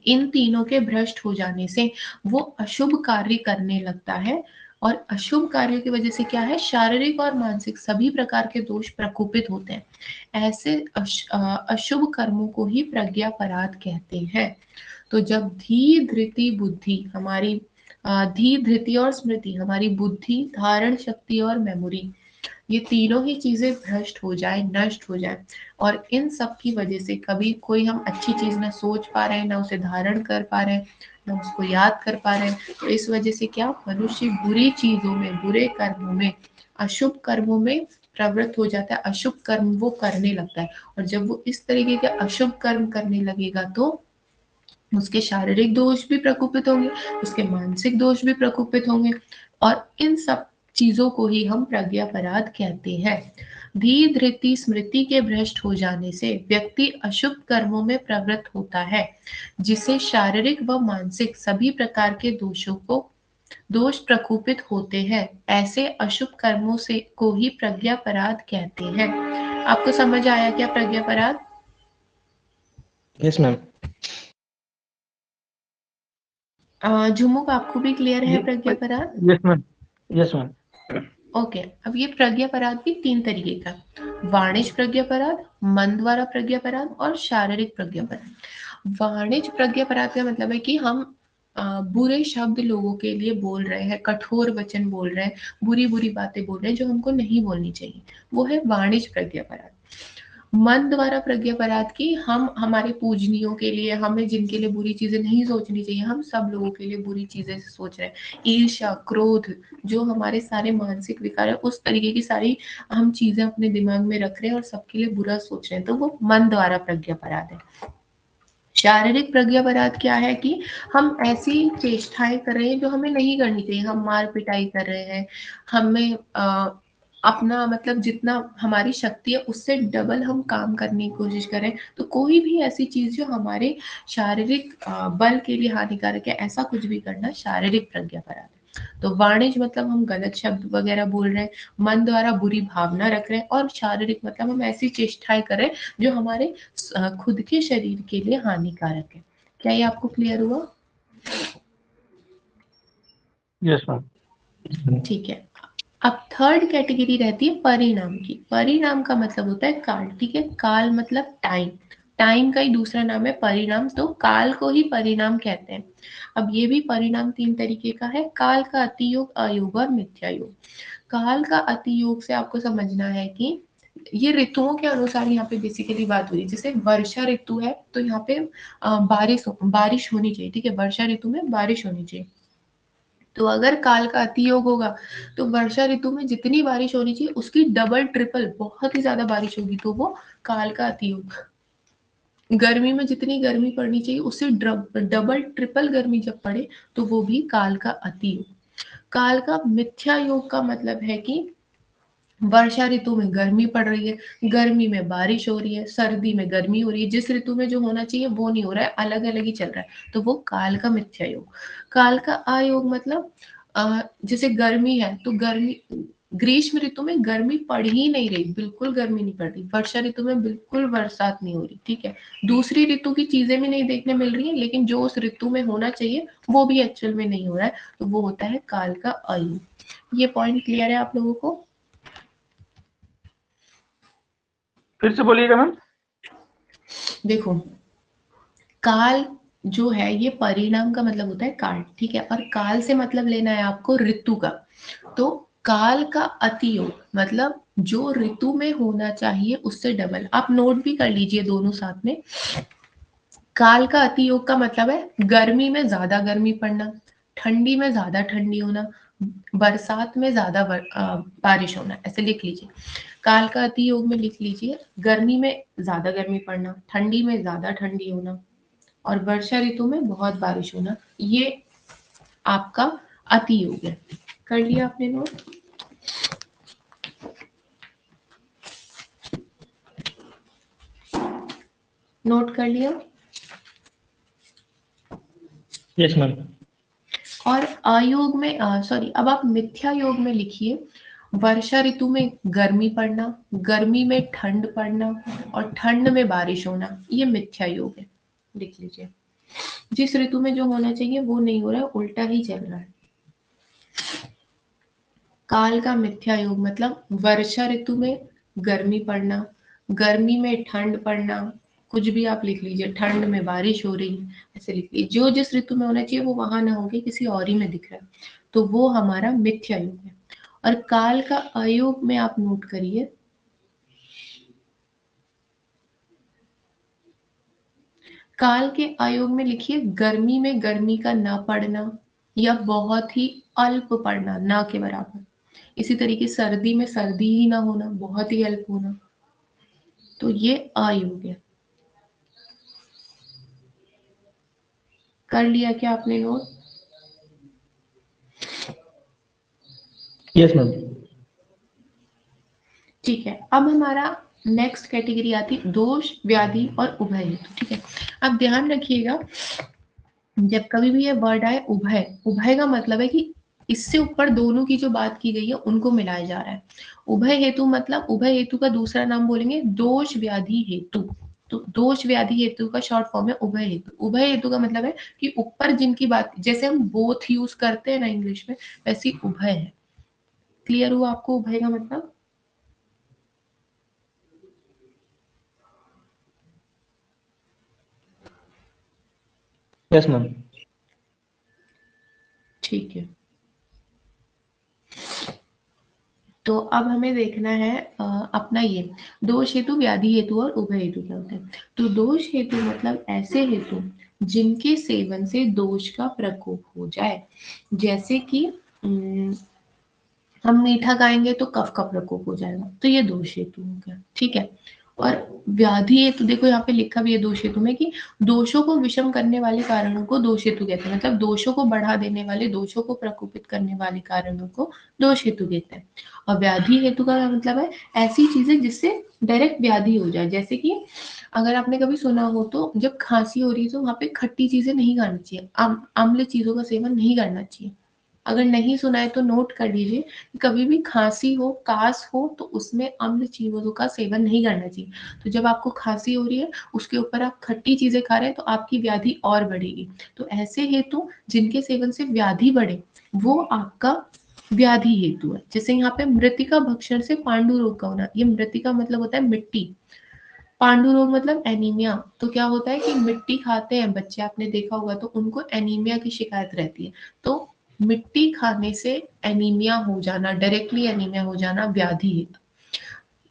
इन तीनों के भ्रष्ट हो जाने से वो अशुभ कार्य करने लगता है और अशुभ कार्यों की वजह से क्या है, शारीरिक और मानसिक सभी प्रकार के दोष प्रकोपित होते हैं। ऐसे अशुभ कर्मों को ही प्रज्ञापराध कहते हैं। तो जब धी धृति बुद्धि हमारी धी धृति और स्मृति हमारी बुद्धि, धारण शक्ति और मेमोरी, ये तीनों ही चीजें भ्रष्ट हो जाए, नष्ट हो जाए, और इन सब की वजह से कभी कोई हम अच्छी चीज ना सोच पा रहे हैं, ना उसे धारण कर पा रहे हैं, ना उसको याद कर पा रहे हैं, तो इस वजह से क्या मनुष्य बुरी चीजों में, बुरे कर्मों में, अशुभ कर्मों में प्रवृत्त हो जाता है, अशुभ कर्म वो करने लगता है। और जब वो इस तरीके के अशुभ कर्म करने लगेगा तो उसके शारीरिक दोष भी प्रकोपित होंगे, उसके मानसिक दोष भी प्रकोपित होंगे, और इन सब चीजों को ही हम प्रज्ञापराध कहते हैं। धी धृति स्मृति के भ्रष्ट हो जाने से व्यक्ति अशुभ कर्मों में प्रवृत्त होता है, जिसे शारीरिक व मानसिक सभी प्रकार के दोष प्रकोपित होते हैं। ऐसे अशुभ कर्मों से को ही प्रज्ञापराध कहते हैं। आपको समझ आया क्या प्रज्ञापराध? Yes ma'am. झुमुक, आपको भी क्लियर है प्रज्ञापराध? Yes ma'am, yes ma'am. Okay, अब ये प्रज्ञापराध भी 3 तरीके का, वाणिज्य प्रज्ञापराध, मन द्वारा प्रज्ञापराध और शारीरिक प्रज्ञापराध। वाणिज्य प्रज्ञापराध का मतलब है कि हम बुरे शब्द लोगों के लिए बोल रहे हैं, कठोर वचन बोल रहे हैं, बुरी बुरी बातें बोल रहे हैं जो हमको नहीं बोलनी चाहिए, वो है वाणिज्य प्रज्ञापराध। मन द्वारा प्रज्ञापराध की हम हमारे पूजनियों के लिए, हमें जिनके लिए बुरी चीजें नहीं सोचनी चाहिए, हम सब लोगों के लिए बुरी चीजें सोच रहे हैं। ईर्ष्या, क्रोध, जो हमारे सारे मानसिक विकार है, उस तरीके की सारी हम चीजें अपने दिमाग में रख रहे हैं और सबके लिए बुरा सोच रहे हैं, तो वो मन द्वारा प्रज्ञापराध है। शारीरिक प्रज्ञापराध क्या है कि हम ऐसी चेष्टाएं कर रहे हैं जो हमें नहीं करनी चाहिए, हम मार पिटाई कर रहे हैं, हमें अपना मतलब जितना हमारी शक्ति है उससे डबल हम काम करने की कोशिश करें, तो कोई भी ऐसी चीज जो हमारे शारीरिक बल के लिए हानिकारक है, ऐसा कुछ भी करना शारीरिक प्रज्ञापराध है। तो वाणिज्य मतलब हम गलत शब्द वगैरह बोल रहे हैं, मन द्वारा बुरी भावना रख रहे हैं, और शारीरिक मतलब हम ऐसी चेष्टाएं कर रहे हैं जो हमारे खुद के शरीर के लिए हानिकारक है। क्या ये आपको क्लियर हुआ? Yes ma'am. ठीक है। अब थर्ड कैटेगरी रहती है परिणाम की। परिणाम का मतलब होता है काल, ठीक है, काल मतलब टाइम, टाइम का ही दूसरा नाम है परिणाम, तो काल को ही परिणाम कहते हैं। अब ये भी परिणाम 3 तरीके का है, काल का अतियोग, अयोग और मिथ्या योग। काल का अतियोग से आपको समझना है कि ये ऋतुओं के अनुसार यहाँ पे बेसिकली बात हो रही है। जैसे वर्षा ऋतु है तो यहाँ पे बारिश होनी चाहिए, ठीक है, वर्षा ऋतु में बारिश होनी चाहिए। तो अगर काल का अतियोग होगा तो वर्षा ऋतु में जितनी बारिश होनी चाहिए उसकी डबल ट्रिपल बहुत ही ज्यादा बारिश होगी, तो वो काल का अतियोग। गर्मी में जितनी गर्मी पड़नी चाहिए उससे डबल ट्रिपल गर्मी जब पड़े तो वो भी काल का अतियोग। काल का मिथ्या योग का मतलब है कि वर्षा ऋतु में गर्मी पड़ रही है, गर्मी में बारिश हो रही है, सर्दी में गर्मी हो रही है, जिस ऋतु में जो होना चाहिए वो नहीं हो रहा है, अलग अलग ही चल रहा है, तो वो काल का मिथ्या योग। काल का अयोग मतलब जैसे गर्मी है तो गर्मी, ग्रीष्म ऋतु में गर्मी पड़ ही नहीं रही, बिल्कुल गर्मी नहीं पड़ रही, वर्षा ऋतु में बिल्कुल बरसात नहीं हो रही, ठीक है, दूसरी ऋतु की चीजें भी नहीं देखने मिल रही है, लेकिन जो उस ऋतु में होना चाहिए वो भी एक्चुअल में नहीं हो रहा है, तो वो होता है काल का अयोग। ये पॉइंट क्लियर है आप लोगों को? फिर से बोलिएगा मैम। देखो, काल जो है ये परिणाम का मतलब होता है काल, ठीक है, और काल से मतलब लेना है आपको ऋतु का। तो काल का अतियोग मतलब जो ऋतु में होना चाहिए उससे डबल, आप नोट भी कर लीजिए दोनों साथ में। काल का अतियोग का मतलब है गर्मी में ज्यादा गर्मी पड़ना, ठंडी में ज्यादा ठंडी होना, बरसात में ज्यादा बारिश होना, ऐसे लिख लीजिए। काल का अतियोग में लिख लीजिए गर्मी में ज्यादा गर्मी पड़ना, ठंडी में ज्यादा ठंडी होना, और वर्षा ऋतु में बहुत बारिश होना, ये आपका अति योग है। कर लिया आपने नोट? नोट कर लिया? Yes ma'am. और अयोग में सॉरी, अब आप मिथ्या योग में लिखिए वर्षा ऋतु में गर्मी पड़ना, गर्मी में ठंड पड़ना, और ठंड में बारिश होना, ये मिथ्या योग है, लिख लीजिए। जिस ऋतु में जो होना चाहिए वो नहीं हो रहा है, उल्टा ही चल रहा है। काल का मिथ्या योग मतलब वर्षा ऋतु में गर्मी पड़ना, गर्मी में ठंड पड़ना, कुछ भी आप लिख लीजिए, ठंड में बारिश हो रही, ऐसे लिख लीजिए। जो जिस ऋतु में होना चाहिए वो वहां ना होके किसी और ही में दिख रहा है, तो वो हमारा मिथ्या योग है। और काल का अयोग में आप नोट करिए, काल के अयोग में लिखिए गर्मी में गर्मी का न पड़ना या बहुत ही अल्प पड़ना, ना के बराबर। इसी तरीके सर्दी में सर्दी ही ना होना, बहुत ही अल्प होना, तो ये अयोग है। कर लिया क्या आपने नोट? Yes ma'am. ठीक है, अब हमारा नेक्स्ट कैटेगरी आती दोष, व्याधि और उभय हेतु। ठीक है, अब ध्यान रखिएगा, जब कभी भी ये वर्ड आए उभय, उभय का मतलब है कि इससे ऊपर दोनों की जो बात की गई है उनको मिलाया जा रहा है। उभय हेतु मतलब, उभय हेतु का दूसरा नाम बोलेंगे दोष व्याधि हेतु। तो दोष व्याधि हेतु का शॉर्ट फॉर्म है उभय हेतु। उभय हेतु का मतलब है कि ऊपर जिनकी बात, जैसे हम बोथ यूज करते हैं ना इंग्लिश में, वैसी उभय है। क्लियर हुआ आपको उभय का मतलब? Yes ma'am. ठीक है, तो अब हमें देखना है अपना ये दोष हेतु, व्याधि हेतु और उभय हेतु क्या होते हैं। तो दोष हेतु मतलब ऐसे हेतु जिनके सेवन से दोष का प्रकोप हो जाए, जैसे कि हम मीठा खाएंगे तो कफ का प्रकोप हो जाएगा, तो ये दोष हेतु हो गया। ठीक है, और व्याधि हेतु देखो यहाँ पे लिखा भी है दोष हेतु में कि दोषों को विषम करने वाले कारणों को दोष हेतु कहते हैं, मतलब दोषों को बढ़ा देने वाले, दोषों को प्रकोपित करने वाले कारणों को दोष हेतु कहते हैं। और व्याधि हेतु का मतलब है ऐसी चीजें जिससे डायरेक्ट व्याधि हो जाए, जैसे कि अगर आपने कभी सुना हो तो जब खांसी हो रही है तो वहां पे खट्टी चीजें नहीं खानी चाहिए, अम्ल चीजों का सेवन नहीं करना चाहिए। अगर नहीं सुना है तो नोट कर लीजिए, कभी भी खांसी हो, कास हो, तो उसमें अम्ल चीजों का सेवन नहीं करना चाहिए। तो जब आपको खांसी हो रही है, उसके ऊपर आप खट्टी चीजें खा रहे हैं, तो आपकी व्याधि और बढ़ेगी। तो ऐसे हेतु जिनके सेवन से व्याधि बढ़े, वो आपका व्याधि हेतु है। जैसे यहाँ पे मृतिका भक्षण से पांडु रोग का होना, ये मृतिका मतलब होता है मिट्टी, पांडु रोग मतलब एनीमिया। तो क्या होता है कि मिट्टी खाते हैं बच्चे, आपने देखा होगा, तो उनको एनीमिया की शिकायत रहती है। तो मिट्टी खाने से एनीमिया हो जाना, डायरेक्टली एनीमिया हो जाना व्याधि है।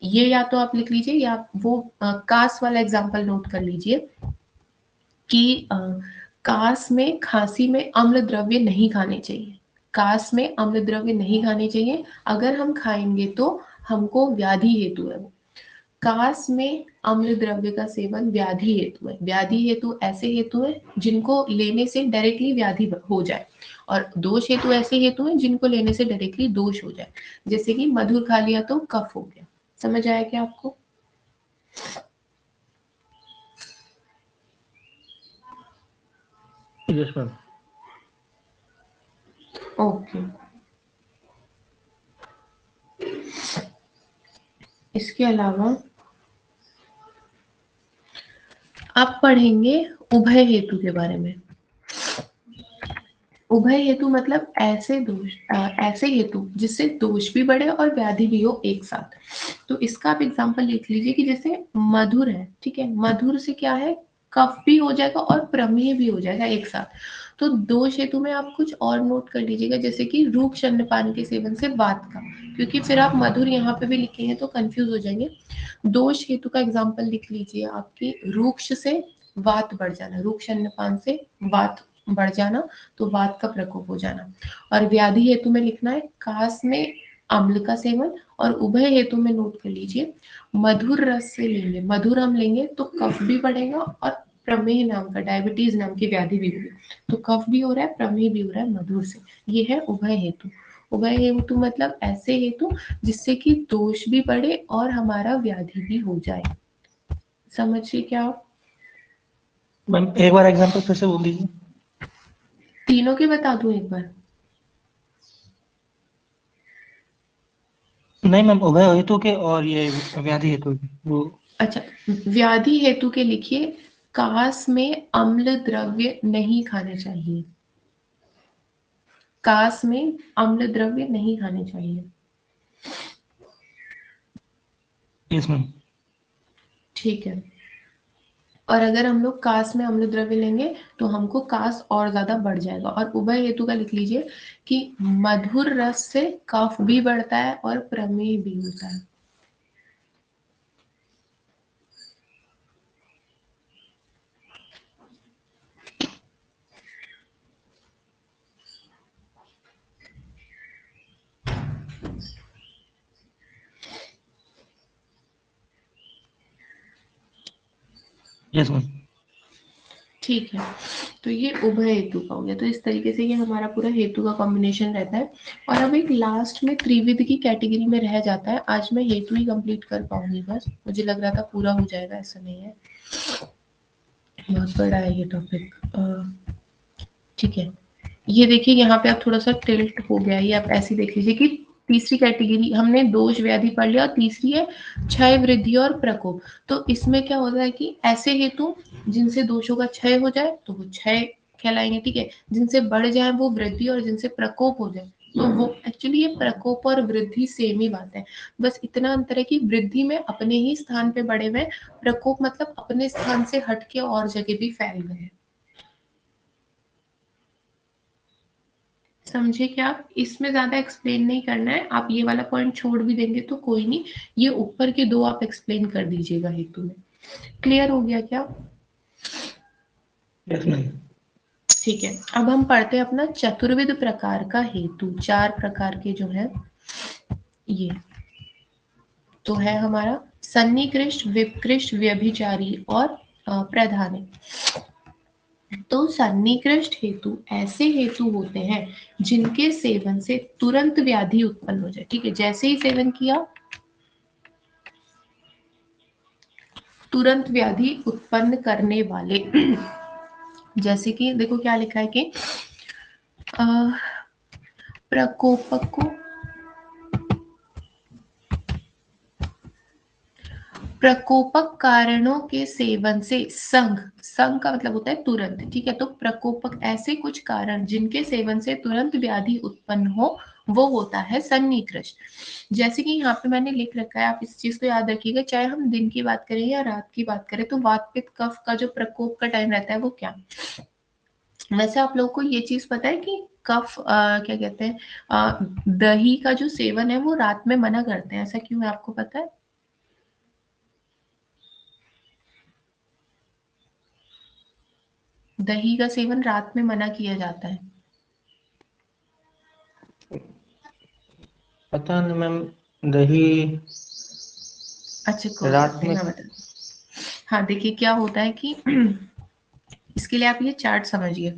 ये या तो आप लिख लीजिए या वो कास वाला एग्जांपल नोट कर लीजिए कि कास में, खांसी में अम्ल द्रव्य नहीं खाने चाहिए। कास में अम्ल द्रव्य नहीं खाने चाहिए, अगर हम खाएंगे तो हमको व्याधि हेतु है वो। कास में अम्ल द्रव्य का सेवन व्याधि हेतु है। व्याधि हेतु ऐसे हेतु है जिनको लेने से डायरेक्टली व्याधि हो जाए, और दोष हेतु ऐसे हेतु है जिनको लेने से डायरेक्टली दोष हो जाए। जैसे कि मधुर खा लिया तो कफ हो गया। समझ आया क्या आपको? Yes ma'am. ओके, इसके अलावा आप पढ़ेंगे उभय हेतु के बारे में। उभय हेतु मतलब ऐसे दोष, ऐसे हेतु जिससे दोष भी बढ़े और व्याधि भी हो एक साथ। तो इसका आप एग्जांपल लिख लीजिए कि जैसे मधुर है, ठीक है, मधुर से क्या है, कफ भी हो जाएगा और प्रमेह भी हो जाएगा एक साथ। तो दोष हेतु में आप कुछ और नोट कर लीजिएगा, जैसे कि रूक्ष अन्नपान के सेवन से वात का, क्योंकि फिर आप मधुर यहाँ पे भी लिखेंगे तो कंफ्यूज हो जाएंगे। दोष हेतु का एग्जाम्पल लिख लीजिए आपकी रूक्ष से वात बढ़ जाना, रूक्ष अन्नपान से वात बढ़ जाना, तो वात का प्रकोप हो जाना। और व्याधि हेतु में लिखना है कास में अम्ल का सेवन, और उभय हेतु में नोट कर लीजिए मधुर रस से लेंगे, मधुर हम लेंगे तो कफ भी बढ़ेगा और प्रमेह नाम का, डायबिटीज नाम की व्याधि भी होगी। तो कफ भी हो रहा है, प्रमेह भी हो रहा है मधुर से। ये है उभय हेतु। उभय हेतु मतलब ऐसे हेतु जिससे कि दोष भी बढ़े और हमारा व्याधि भी हो जाए। समझिए क्या आप? मैम एक बार एग्जांपल फिर से बोल दीजिए। तीनों के बता दूं एक बार? नहीं मैम, उभय हेतु के और ये व्याधि हेतु के वो। अच्छा, व्याधि हेतु के लिखिए कास में अम्ल द्रव्य नहीं खाने चाहिए, कास में अम्ल द्रव्य नहीं खाने चाहिए। इसमें ठीक है। और अगर हम लोग कास में अम्ल द्रव्य लेंगे तो हमको कास और ज्यादा बढ़ जाएगा। और उभय हेतु का लिख लीजिए कि मधुर रस से कफ भी बढ़ता है और प्रमेय भी होता है। Yes ma'am. ठीक है, तो ये उभय हेतु का हो गया। तो इस तरीके से ये हमारा पूरा हेतु का कॉम्बिनेशन रहता है। और अब एक लास्ट में त्रिविध की कैटेगरी में रह जाता है। आज मैं हेतु ही कंप्लीट कर पाऊंगी बस, मुझे लग रहा था पूरा हो जाएगा, ऐसा नहीं है, बहुत बड़ा है ये टॉपिक। ठीक है, ये देखिए यहाँ पे आप थोड़ा सा टिल्ट हो गया, ये आप ऐसे देख लीजिए कि तीसरी कैटेगरी हमने दोष व्याधि पढ़ लिया, और तीसरी है क्षय वृद्धि और प्रकोप। तो इसमें क्या होता है कि ऐसे हेतु जिनसे दोषों का क्षय हो जाए तो वो क्षय कहलाएंगे, ठीक है, जिनसे बढ़ जाए वो वृद्धि, और जिनसे प्रकोप हो जाए तो वो, एक्चुअली ये प्रकोप और वृद्धि सेम ही बात है, बस इतना अंतर है कि वृद्धि में अपने ही स्थान पे बढ़े हुए, प्रकोप मतलब अपने स्थान से हटके और जगह भी फैल गए हैं। समझे क्या आप? इसमें ज्यादा एक्सप्लेन नहीं करना है, आप ये वाला पॉइंट छोड़ भी देंगे तो कोई नहीं, ये ऊपर के दो आप एक्सप्लेन कर दीजिएगा हेतु में। क्लियर हो गया क्या? Yes ma'am. ठीक है, अब हम पढ़ते हैं अपना चतुर्विध प्रकार का हेतु। 4 प्रकार के जो है ये तो है हमारा सन्निकृष्ट, विपकृष्ट, व्यभिचारी और प्रधानी। तो सन्निकृष्ट हेतु ऐसे हेतु होते हैं जिनके सेवन से तुरंत व्याधि उत्पन्न हो जाए, ठीक है, जैसे ही सेवन किया तुरंत व्याधि उत्पन्न करने वाले। जैसे कि देखो क्या लिखा है कि प्रकोपक को प्रकोपक कारणों के सेवन से संघ, संघ का मतलब होता है तुरंत, ठीक है, तो प्रकोपक ऐसे कुछ कारण जिनके सेवन से तुरंत व्याधि उत्पन्न हो वो होता है सन्निकृष्ट। जैसे कि यहाँ पे मैंने लिख रखा है, आप इस चीज को याद रखिएगा, चाहे हम दिन की बात करें या रात की बात करें, तो वात पित्त कफ का जो प्रकोप का टाइम रहता है वो क्या। वैसे आप लोगों को ये चीज पता है कि कफ क्या कहते हैं, दही का जो सेवन है वो रात में मना करते हैं, ऐसा क्यों है आपको पता है? दही का सेवन रात में मना किया जाता है। पता नहीं मैम, दही अच्छा कोई बात रात नहीं, में। मैं बता, हाँ देखिए क्या होता है कि इसके लिए आप ये चार्ट समझिए।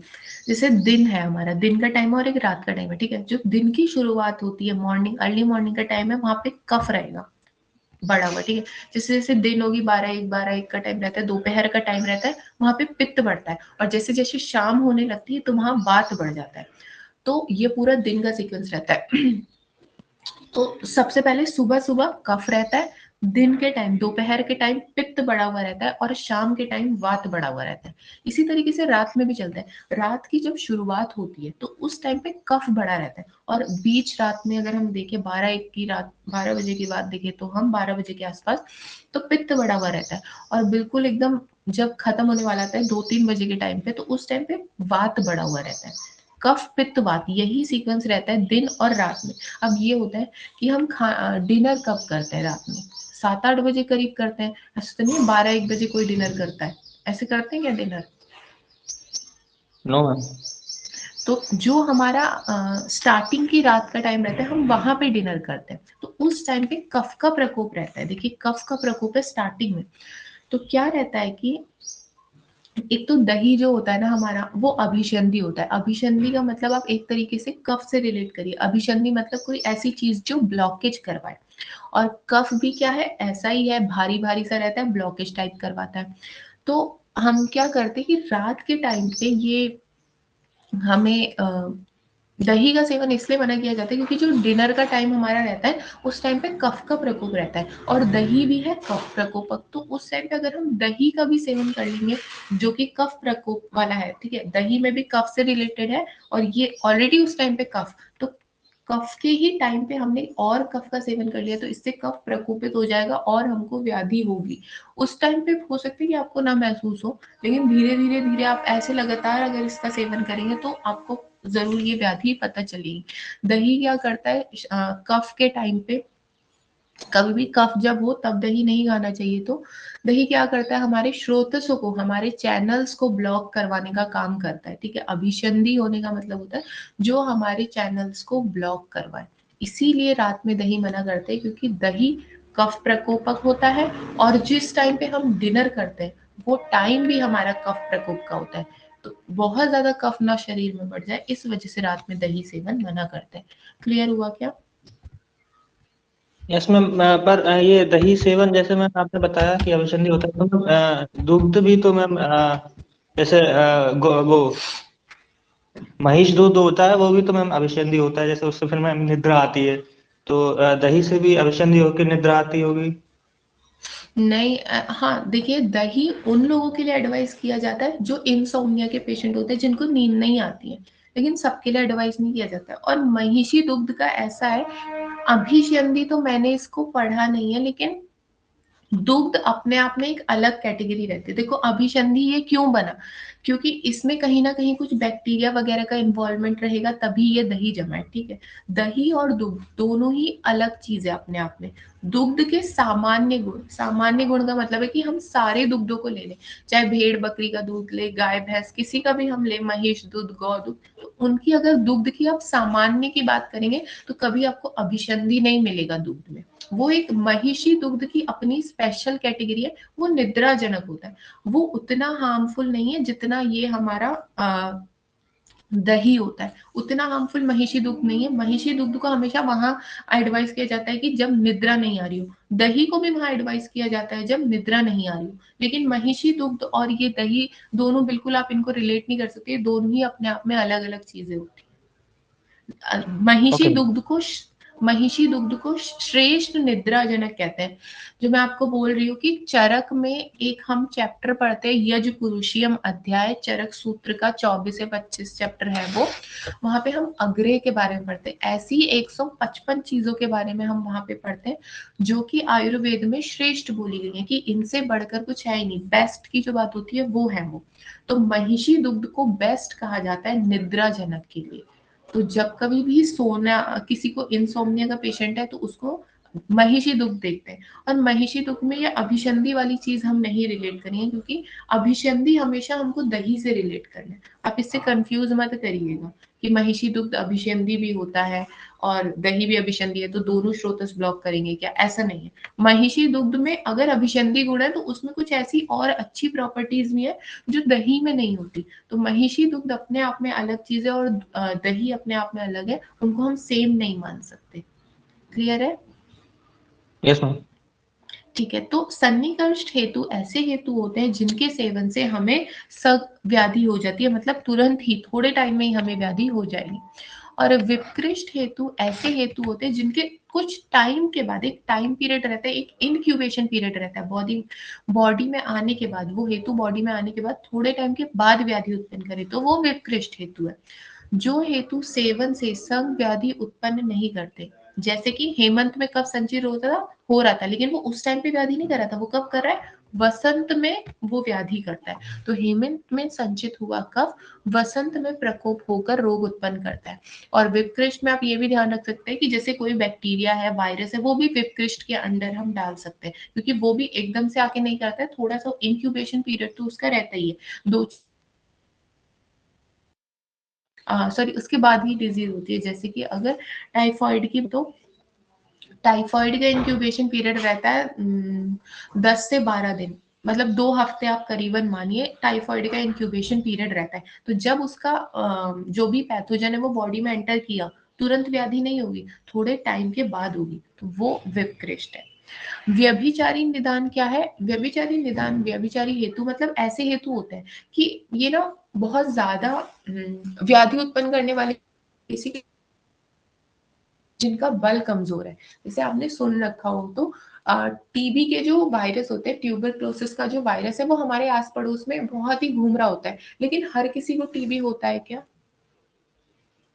जैसे दिन है हमारा, दिन का टाइम है और एक रात का टाइम है, ठीक है, जो दिन की शुरुआत होती है मॉर्निंग, अर्ली मॉर्निंग का टाइम है, वहां पे कफ रहेगा बढ़ा हुआ, ठीक है। जैसे जैसे दिन होगी 12 1, 12 1 का टाइम रहता है, दोपहर का टाइम रहता है, वहां पे पित्त बढ़ता है, और जैसे जैसे शाम होने लगती है तो वहां वात बढ़ जाता है। तो ये पूरा दिन का सीक्वेंस रहता है। तो सबसे पहले सुबह सुबह कफ रहता है, दिन के टाइम दोपहर के टाइम पित्त बढ़ा हुआ रहता है, और शाम के टाइम वात बढ़ा हुआ रहता है। इसी तरीके से रात में भी चलता है, रात की जब शुरुआत होती है तो उस टाइम पे कफ बढ़ा रहता है, और बीच रात में अगर हम देखें 12 1 की रात, 12 बजे की बात देखें तो हम 12 बजे के आसपास, तो पित्त बढ़ा हुआ रहता है, और बिल्कुल एकदम जब खत्म होने वाला था 2 3 बजे के टाइम पे, तो उस टाइम पे वात बढ़ा हुआ रहता है। कफ पित्त वात यही सीक्वेंस रहता है दिन और रात में। अब ये होता है कि हम डिनर कब करते हैं रात में, 7 8 बजे करीब करते हैं, ऐसा तो नहीं 12 1 बजे कोई डिनर करता है, ऐसे करते हैं क्या डिनर? No ma'am. तो जो हमारा स्टार्टिंग की रात का टाइम रहता है हम वहां पे डिनर करते हैं, तो उस टाइम पे कफ का प्रकोप रहता है। देखिए कफ का प्रकोप है स्टार्टिंग में, तो क्या रहता है कि एक तो दही जो होता है ना हमारा वो अभिसंधि होता है। अभिसंधि का मतलब आप एक तरीके से कफ से रिलेट करिए, अभिसंधि मतलब कोई ऐसी चीज जो ब्लॉकेज करवाए, और कफ भी क्या है, ऐसा ही है, भारी भारी सा रहता है, ब्लॉकेज टाइप करवाता है। तो हम क्या करते हैं कि रात के टाइम पे ये हमें दही का सेवन इसलिए मना किया जाता है क्योंकि जो डिनर का टाइम हमारा रहता है उस टाइम पे कफ का प्रकोप रहता है, और दही भी है कफ प्रकोपक, तो उस टाइम पे अगर हम दही का भी सेवन कर लेंगे जो कि कफ प्रकोप वाला है, ठीक है, दही में भी कफ से रिलेटेड है, और ये ऑलरेडी उस टाइम पे कफ, तो कफ के ही टाइम पे हमने और कफ का सेवन कर लिया तो इससे कफ प्रकोपित हो जाएगा और हमको व्याधि होगी। उस टाइम पे हो सकता है कि आपको ना महसूस हो, लेकिन धीरे धीरे धीरे आप ऐसे लगातार अगर इसका सेवन करेंगे तो आपको जरूर ये व्याधि पता चलेगी। दही क्या करता है, कफ के टाइम पे कभी भी कफ जब हो तब दही नहीं खाना चाहिए। तो दही क्या करता है, हमारे स्रोतसों को, हमारे चैनल्स को ब्लॉक करवाने का काम करता है। ठीक है, अभिसंधि होने का मतलब होता है जो हमारे चैनल्स को ब्लॉक करवाए। इसीलिए रात में दही मना करते हैं, क्योंकि दही कफ प्रकोपक होता है और जिस टाइम पे हम डिनर करते हैं वो टाइम भी हमारा कफ प्रकोप का होता है। तो बहुत ज्यादा कफ ना शरीर में बढ़ जाए, इस वजह से रात में दही सेवन मना करते हैं। क्लियर हुआ क्या? Yes ma'am. पर ये दही सेवन जैसे मैम आपने बताया कि अभिसंधि होता है, तो मैम दूध भी तो मैम जैसे वो महिष दूध होता है वो भी तो मैम अभिसंधि होता है, जैसे उससे फिर मैम निद्रा आती है, तो दही से भी अभिसंधि होकर निद्रा आती होगी। नहीं, हाँ देखिए, दही उन लोगों के लिए एडवाइस किया जाता है जो इंसोम्निया के पेशेंट होते हैं, जिनको नींद नहीं आती है, लेकिन सबके लिए एडवाइस नहीं किया जाता है। और महिषी दुग्ध का ऐसा है, अभिसंधि तो मैंने इसको पढ़ा नहीं है, लेकिन दुग्ध अपने आप में एक अलग कैटेगरी रहती है। देखो अभिसंधि ये क्यों बना, क्योंकि इसमें कहीं ना कहीं कुछ बैक्टीरिया वगैरह का इन्वॉल्वमेंट रहेगा, तभी ये दही जमा है। ठीक है, दही और दुग्ध दोनों ही अलग चीज है अपने आप में। दुग्ध के सामान्य गुण, सामान्य गुण का मतलब है कि हम सारे दुग्धों को ले लें, चाहे भेड़ बकरी का दूध ले, गाय भैंस किसी का भी हम ले, महिष दूध, गौ दूध, तो उनकी अगर दुग्ध की आप सामान्य की बात करेंगे तो कभी आपको अभिसंधि नहीं मिलेगा दुग्ध में। वो एक महिषी दुग्ध की अपनी स्पेशल कैटेगरी है, वो निद्राजनक होता है। वो उतना हार्मफुल नहीं है जितना ये हमारा दही होता है, उतना हार्मफुल महिषी दुग्ध नहीं है। महिषी दुग्ध को हमेशा वहां एडवाइस किया जाता है कि जब निद्रा नहीं आ रही हो, दही को भी वहां एडवाइस किया जाता है जब निद्रा नहीं आ रही हो। लेकिन महिषी दुग्ध और ये दही दोनों बिल्कुल आप इनको रिलेट नहीं कर सकते, दोनों ही अपने आप में अलग अलग चीजें होती है। ओके। महिषी दुग्ध को श्रेष्ठ निद्राजनक कहते हैं। जो मैं आपको बोल रही हूँ कि चरक में एक हम चैप्टर पढ़ते हैं, यज पुरुषियम अध्याय, चरक सूत्र का 24 से 25 चैप्टर है वो। वहां पे हम अग्रह के बारे में पढ़ते हैं, ऐसी 155 चीजों के बारे में हम वहां पे पढ़ते हैं जो कि आयुर्वेद में श्रेष्ठ बोली गई है, कि इनसे बढ़कर कुछ है ही नहीं, बेस्ट की जो बात होती है वो है वो। तो महिषी दुग्ध को बेस्ट कहा जाता है निद्राजनक के लिए। तो जब कभी भी सोना, किसी को इंसोम्निया का पेशेंट है तो उसको महिषी दुग्ध देखते हैं। और महिषी दुग्ध में ये अभिसंधि वाली चीज हम नहीं रिलेट करेंगे, क्योंकि अभिसंधि हमेशा हमको दही से रिलेट करना है। आप इससे कंफ्यूज मत करिएगा कि महिषी दुग्ध अभिसंधि भी होता है और दही भी अभिसंधि है तो दोनों स्रोतस ब्लॉक करेंगे क्या, ऐसा नहीं है। महिषी दुग्ध में अगर अभिसंधि गुण है तो उसमें कुछ ऐसी और अच्छी प्रॉपर्टीज भी है जो दही में नहीं होती। तो महिषी दुग्ध अपने आप में अलग चीज है और दही अपने आप में अलग है, उनको हम सेम नहीं मान सकते। क्लियर है? Yes ma'am. ठीक है, तो सन्निकर्ष हेतु ऐसे हेतु होते हैं जिनके सेवन से हमें सग व्याधि हो जाती है, मतलब तुरंत ही थोड़े टाइम में ही हमें व्याधि हो जाएगी। और विकृष्ट हेतु ऐसे हेतु होते हैं जिनके कुछ टाइम के बाद, एक टाइम पीरियड रहता है, एक इनक्यूबेशन पीरियड रहता है, बॉडी में आने के बाद, वो हेतु बॉडी में आने के बाद थोड़े टाइम के बाद व्याधि उत्पन्न करे तो वो विकृष्ट हेतु है। जो हेतु सेवन से संग व्याधि उत्पन्न नहीं करते, जैसे कि हेमंत में कफ संचित होता था, हो रहा था, लेकिन वो उस टाइम पे व्याधि नहीं कर रहा था, वो कब कर रहा है, वसंत में वो व्याधि करता है। तो हेमंत में संचित हुआ कफ वसंत में प्रकोप होकर रोग उत्पन्न करता है। और विपकृष्ट में आप ये भी ध्यान रख सकते हैं कि जैसे कोई बैक्टीरिया है, वायरस है, वो भी विपकृष्ट के अंडर हम डाल सकते हैं, क्योंकि वो भी एकदम से आके नहीं करता है, थोड़ा सा इंक्यूबेशन पीरियड तो उसका रहता ही है, दो सॉरी उसके बाद ही डिजीज होती है। जैसे कि अगर टाइफॉइड की, तो टाइफॉइड का इंक्यूबेशन पीरियड रहता है 10 से 12 दिन, मतलब 2 हफ्ते आप करीबन मानिए टाइफॉइड का इंक्यूबेशन पीरियड रहता है। तो जब उसका जो भी पैथोजन है वो बॉडी में एंटर किया, तुरंत व्याधि नहीं होगी, थोड़े टाइम के बाद होगी, तो वो विपकृष्ट है। व्यभिचारी निदान क्या है? व्यभिचारी निदान, व्यभिचारी हेतु मतलब ऐसे हेतु होते हैं कि ये ना बहुत ज्यादा व्याधि उत्पन्न करने वाले, किसी जिनका बल कमजोर है। जैसे आपने सुन रखा हो तो टीबी के जो वायरस होते हैं, ट्यूबरक्लोसिस का जो वायरस है, वो हमारे आस पड़ोस में बहुत ही घूम रहा होता है, लेकिन हर किसी को टीबी होता है क्या?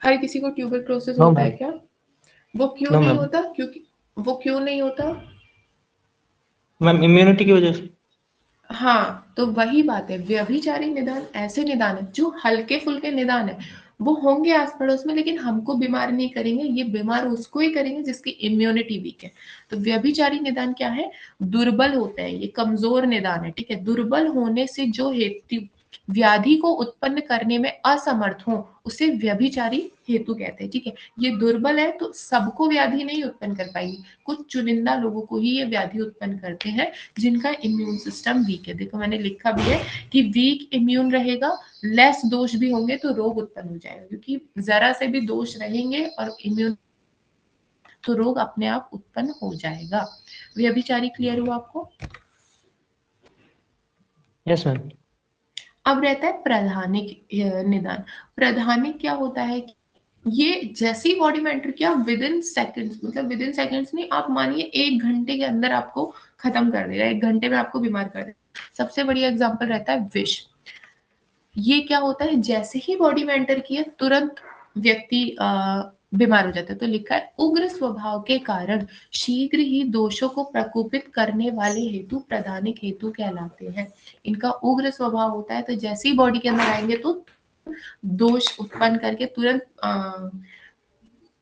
हर किसी को ट्यूबरक्लोसिस नो होता है मैम। क्या? वो क्यों नो नहीं मैम। होता? क्योंकि वो क्यों नहीं होता? मैम इम्यूनिटी की वजह से। हाँ, तो वही बात है, व्यभिचारी निदान ऐसे निदान है जो हल्के फुल्के निदान है, वो होंगे आस पड़ोस में, लेकिन हमको बीमार नहीं करेंगे, ये बीमार उसको ही करेंगे जिसकी इम्यूनिटी वीक है। तो व्यभिचारी निदान क्या है? दुर्बल होते हैं, ये कमजोर निदान है, ठीक है। दुर्बल होने से जो हेतु व्याधि को उत्पन्न करने में असमर्थ हो, उसे व्यभिचारी हेतु कहते हैं, ठीक है। ये दुर्बल है तो सबको व्याधि नहीं उत्पन्न कर पाएगी, कुछ चुनिंदा लोगों को ही ये व्याधि उत्पन्न करते हैं जिनका इम्यून सिस्टम वीक है। देखो मैंने लिखा भी है कि वीक इम्यून रहेगा, लेस दोष भी होंगे तो रोग उत्पन्न हो जाएगा, क्योंकि जरा से भी दोष रहेंगे और इम्यून तो रोग अपने आप उत्पन्न हो जाएगा। व्यभिचारी क्लियर हुआ आपको? Yes ma'am. अब रहता है प्रधानिक निदान। प्रधानिक क्या होता है? ये जैसी बॉडी में एंटर किया विद इन सेकेंड्स, मतलब विद इन सेकेंड्स नहीं, आप मानिए 1 घंटे के अंदर आपको खत्म कर देगा, 1 घंटे में आपको बीमार कर देगा। सबसे बढ़िया एग्जांपल रहता है विष। ये क्या होता है? जैसे ही बॉडी में एंटर किया तुरंत व्यक्ति बीमार हो जाता है। तो लिखा है उग्र स्वभाव के कारण शीघ्र ही दोषों को प्रकोपित करने वाले हेतु प्रधानिक हेतु कहलाते हैं। इनका उग्र स्वभाव होता है, तो जैसे ही बॉडी के अंदर आएंगे तो दोष उत्पन्न करके तुरंत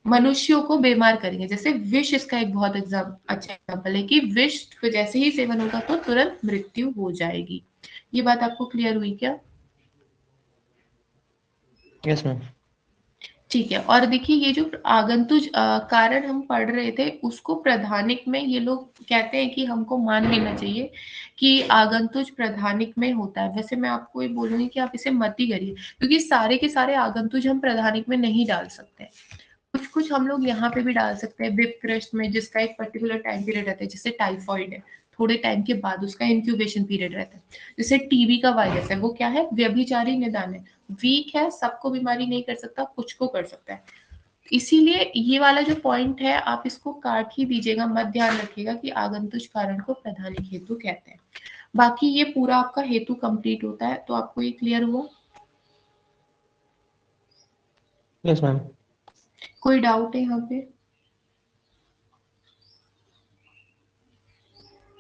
मनुष्यों को बीमार करेंगे। जैसे विष इसका एक बहुत अच्छा एग्जाम्पल है कि विष को जैसे ही सेवन होगा तो तुरंत मृत्यु हो जाएगी। ये बात आपको क्लियर हुई क्या? Yes ma'am. ठीक है। और देखिए ये जो आगंतुक कारण हम पढ़ रहे थे उसको प्रधानिक में ये लोग कहते हैं कि हमको मान लेना चाहिए कि आगंतुक प्रधानिक में होता है। वैसे मैं आपको ये बोलूंगी कि आप इसे मत ही करिए, क्योंकि सारे के सारे आगंतुक हम प्रधानिक में नहीं डाल सकते। कुछ कुछ हम लोग यहाँ पे भी डाल सकते हैं विपकृष्ट में, जिसका एक पर्टिकुलर टाइम पीरियड रहता है। जैसे टाइफॉइड है, थोड़े टाइम के बाद उसका इंक्यूबेशन पीरियड रहता है। जैसे टीबी का वायरस है, वो क्या है? व्यभिचारी निदान है, वीक है, सबको बीमारी नहीं कर सकता, कुछ को कर सकता है। इसीलिए ये वाला जो पॉइंट है आप इसको काट ही दीजिएगा, मत ध्यान रखिएगा कि आगंतुक कारण को प्रधानिक हेतु कहते हैं। बाकी ये पूरा आपका हेतु कंप्लीट होता है। तो आपको ये क्लियर हुआ? Yes ma'am. कोई डाउट है यहाँ पे?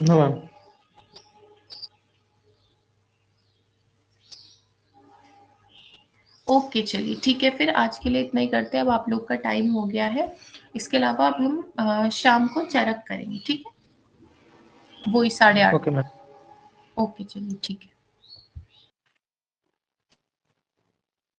No ma'am. ओके चलिए ठीक है, फिर आज के लिए इतना ही करते हैं। अब आप लोग का टाइम हो गया है। इसके अलावा अब हम शाम को चरक करेंगे, ठीक है? वो ही 8:30। Okay ma'am. ओके चलिए ठीक है।